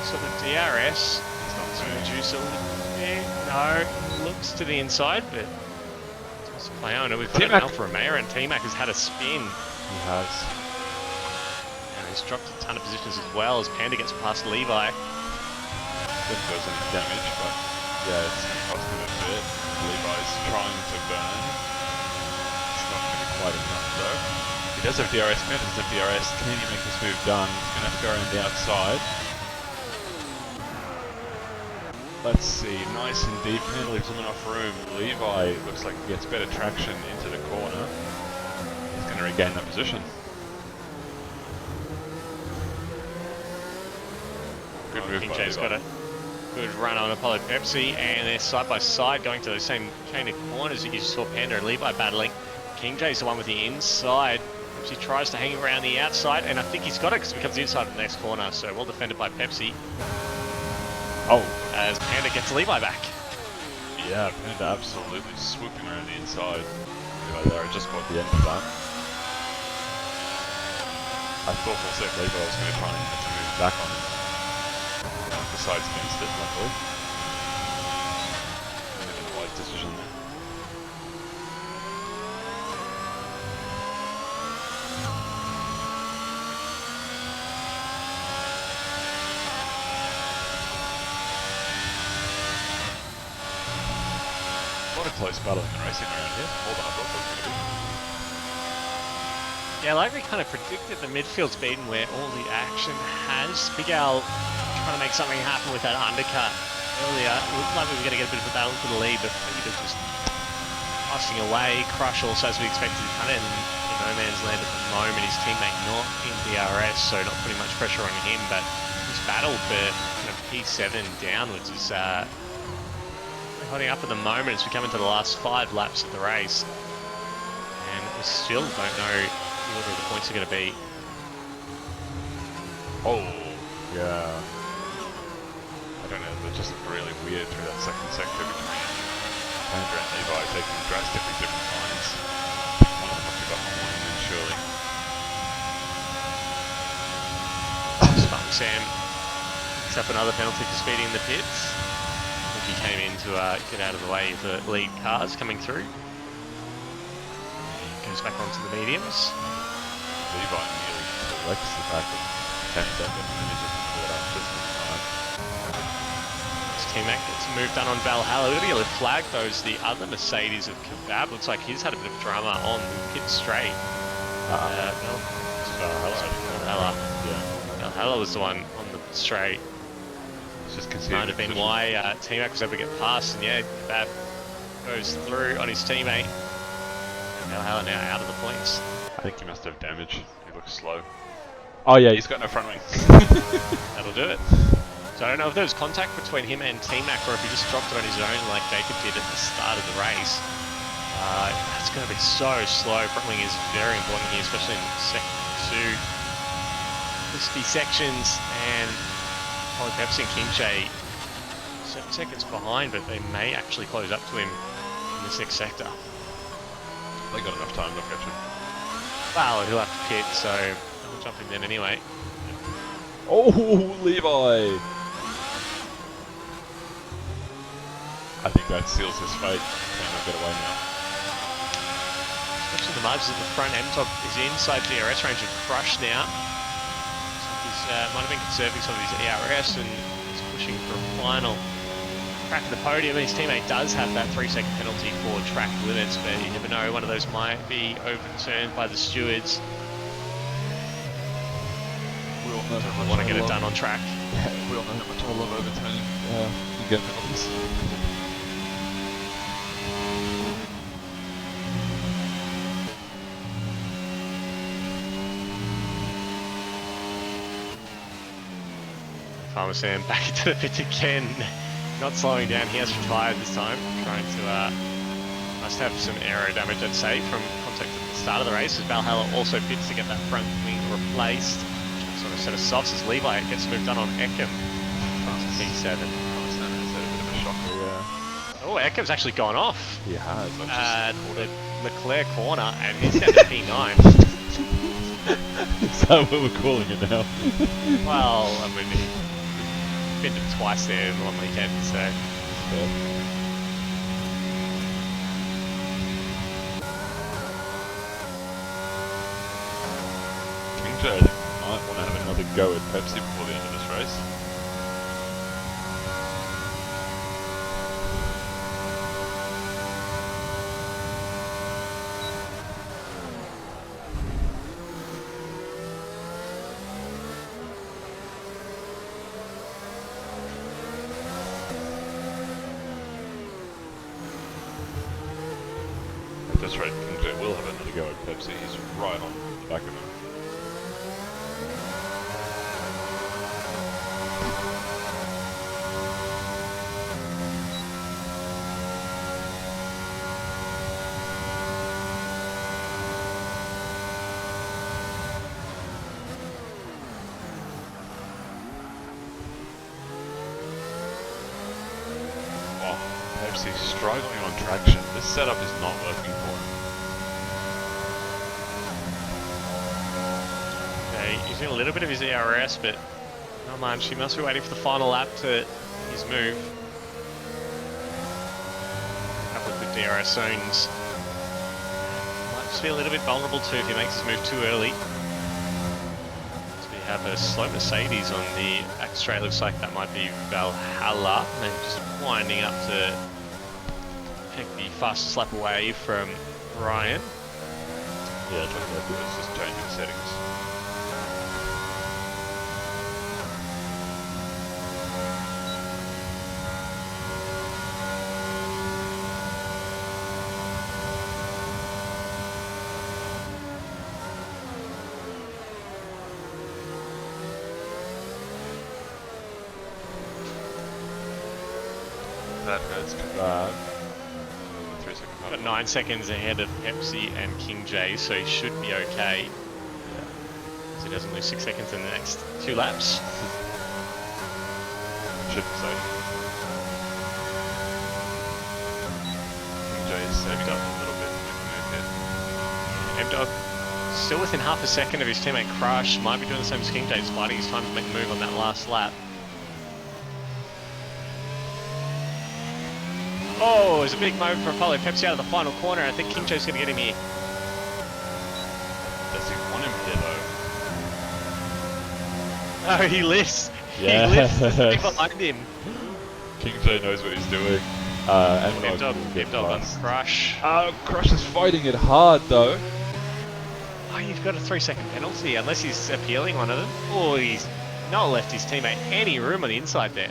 sort of DRS. He's not going to reduce a little bit. No, looks to the inside, but just play on. We've got an Alfa Romeo, and T-Mac has had a spin. He has. And he's dropped a ton of positions as well as Panda gets past Levi. Didn't cause any damage, but yeah, it's cost him a bit. Levi's trying to burn. It's not going to be quite enough though. He does have DRS, Panda does have DRS. Can he make this move done? He's going to have to go around the outside. Let's see, nice and deep. Panda leaves him enough room. Levi looks like he gets better traction into the corner. He's going to regain that position. Good move King by J's Levi. got a good run on Apollo Pepsi, and they're side by side going to the same chain of corners that you saw Panda and Levi battling. King J's the one with the inside. Pepsi tries to hang around the outside, and I think he's got it because it becomes the inside of the next corner, so well defended by Pepsi. Oh, As Panda gets Levi back. yeah, Panda absolutely swooping around the inside. Levi there, I just caught the end of that. I thought for a sec Levi was going to try and get the move back on him. Decides against it, luckily. Making a wise decision there. What a close battle in racing around here. More than I thought it was going to be. Yeah, like we kind of predicted, the midfield's been where all the action has. Big Al trying to make something happen with that undercut earlier. It looked like we were going to get a bit of a battle for the lead, but Fever just passing away. Crush also, as we expected, kind of in no man's land at the moment. His teammate not in DRS, so not putting much pressure on him, but his battle for kind of P7 downwards is holding up at the moment as we come into the last 5 laps of the race. And we still don't know the order of the points are going to be. Oh, yeah. I don't know, they're just really weird through that second sector between Panda and Levi taking drastically different lines. One of them must have got one then surely. Spark Sam picks up another penalty for speeding in the pits. I think he came in to get out of the way of the lead cars coming through. Goes back onto the mediums. Levi nearly collects the fact that Panda manages to pull it up just in time. His teammate gets a move done on Valhalla. Look at the yellow flag though, is the other Mercedes of Kebab. Looks like he's had a bit of drama on the pit straight. Valhalla. Yeah. Valhalla was the one on the straight. It's just conceded. Might have been why T-Mac was able to get past, and yeah, Kebab goes through on his teammate. Valhalla now out of the points. I think he must have damage. He looks slow. Oh yeah, He's got no front wing. That'll do it. So I don't know if there was contact between him and T-Mac or if he just dropped it on his own like Jacob did at the start of the race. That's going to be so slow. Front wing is very important here, especially in second 2. 50 sections, and Holly Pepsi and King J 7 seconds behind, but they may actually close up to him in this next sector. They got enough time to catch him. Well, he'll have to pit, so I'll jump in then anyway. Oh, Levi! I think that seals his fate. Can't get away now. Especially the margins at the front. M-Top is inside DRS range of Crush now. might have been conserving some of his ERS and is pushing for a final crack at the podium. His teammate does have that 3-second penalty for track limits, but you never know, one of those might be overturned by the stewards. We all know how much Want to I get it love- done on track. Yeah, we all know how much I love overturning you get penalties. Farmer Sam back into the pit again. Not slowing down, he has retired this time. Trying to, must have some aero damage, I'd say, from contact at the start of the race. As Valhalla also pits to get that front wing replaced. Sort of set of softs as Levi gets moved on Ekem. P7. Yeah, Oh, Ekem's actually gone off. he has. The Leclerc corner and he's down to P9. Is that what we're calling it now? Well, I mean, he pinned it twice there in one weekend, so. Yeah. King J, I think, might want to have another go at Pepsi before the end of this race. At this rate, King J will have another go at Pepsi. He's right on the back of him. Pepsi struggling on traction. This setup is not working for him. Okay, using a little bit of his ERS, but not much. He must be waiting for the final lap to his move. A couple of good DRS zones. Might just be a little bit vulnerable too if he makes his move too early. So we have a slow Mercedes on the back straight. Looks like that might be Valhalla. And just winding up to take the fastest lap away from Ryan. Yeah, it looks like it's just changing settings. That hurts. 3-second Got penalty. 9 seconds ahead of Pepsi and King J, so he should be okay. So he doesn't lose 6 seconds in the next 2 laps. Should be safe. King J is saving up a little bit to move here. M-Dog still within half a second of his teammate Crush. Might be doing the same as King J, just biding his time to make a move on that last lap. Oh, it's a big moment for Apollo. Pepsi out of the final corner. I think King J's going to get him here. Does he want him here though? Oh, he lifts. Yeah. He lifts the thing behind him. King J knows what he's doing. And M-Dog on Crush. Crush is fighting it hard though. Oh, you've got a 3-second penalty unless he's appealing one of them. Oh, he's not left his teammate any room on the inside there.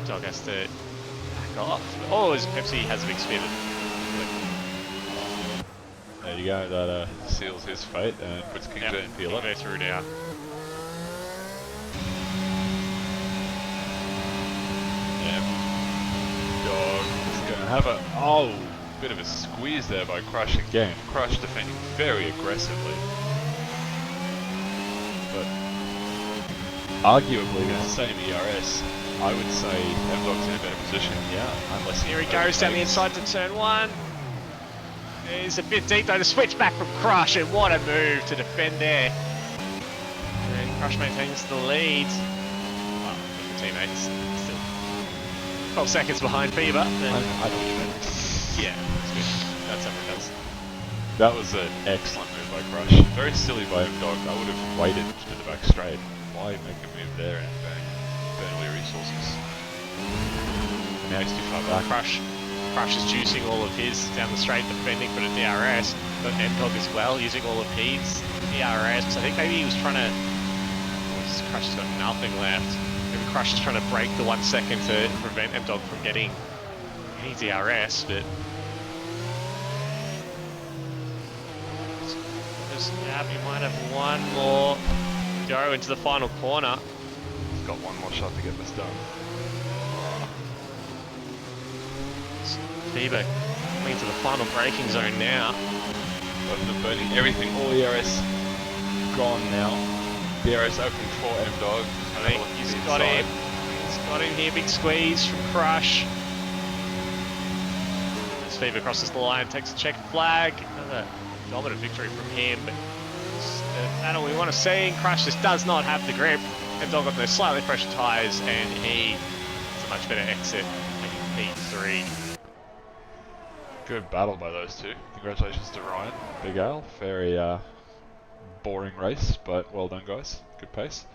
Dog has to back off. Oh, as Pepsi has a big spin. There you go. That Seals his fate and puts King J in P11. Go through now. Dog is going to have a bit of a squeeze there by Crush again. Crush defending very aggressively. But arguably with the same ERS, I would say M-Dog's in a better position, yeah. Unless Here he goes down the inside to turn 1. He's a bit deep though to switch back from Crush, and what a move to defend there. And Crush maintains the lead. Well, the teammates still 12 seconds behind Fever. I know what you mean. Yeah, that's good. That's how it does. That was an excellent move by Crush. Very silly by him, Dog. I would have waited to the back straight. Why make a move there and burn all your resources? Now he's too far back. Crush is juicing all of his down the straight, defending for the DRS. But M-Dog as well, using all of his DRS. I think maybe he was trying to... Crush has got nothing left. Maybe Crush is trying to break the 1 second to prevent M-Dog from getting any DRS, but... Yeah, he might have one more go into the final corner. He's got one more shot to get this done. Fever coming into the final braking zone now. Both of them burning everything, all ERS gone now. DRS open for M-Dog. I think he's got him. He's got him here, big squeeze from Crush. As Fever crosses the line, takes a check flag. Another dominant victory from him. But the battle we want to see. Crush just does not have the grip. M-Dog got those slightly fresher tyres and he has a much better exit, making P3. Good battle by those two. Congratulations to Ryan. Big Al. Very boring race, but well done, guys. Good pace.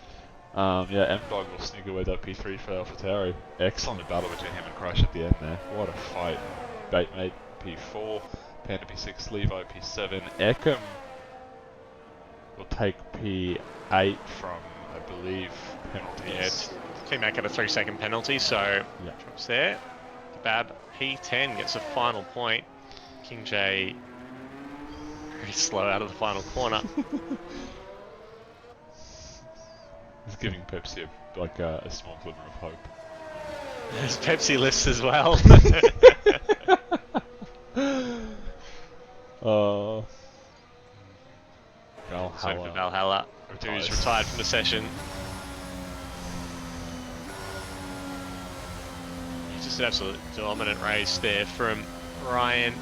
Yeah, M-Dog will sneak away that P3 for AlphaTauri. Excellent battle between him and Crush at the end there. What a fight. Batemate P4, Panda P6, Levi P7, Eckham will take P8 from, I believe, penalties. Yeah, Team Mac had a 3-second penalty, so yeah. drops there. Kebab P10 gets a final point. King J very slow out of the final corner. He's giving Pepsi a small glimmer of hope. There's Pepsi lists as well. So for Valhalla, who's retired from the session. It's just an absolute dominant race there from Ryan.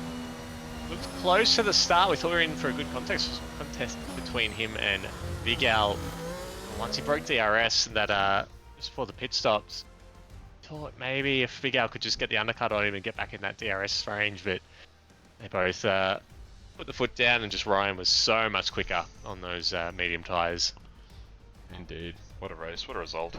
Looked close to the start. We thought we were in for a good contest between him and Big Al. Once he broke DRS and that just before the pit stops, thought maybe if Big Al could just get the undercut on him and get back in that DRS range, but they both put the foot down and just Ryan was so much quicker on those medium tyres. Indeed. What a race. What a result.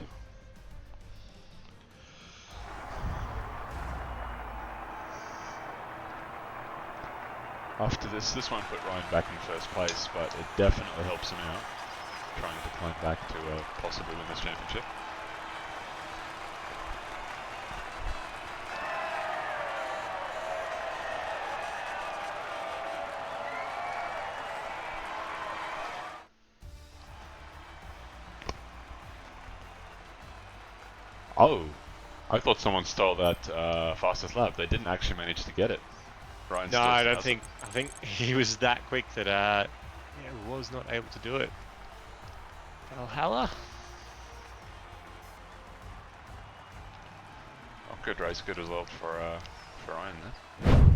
After this won't put Ryan back in first place, but it definitely helps him out, trying to climb back to a possible winners' championship. Oh, I thought someone stole that fastest lap. They didn't actually manage to get it. Ryan No, I don't think. I think he was that quick that yeah, was not able to do it. Valhalla. Oh, good race, good result for Ryan there.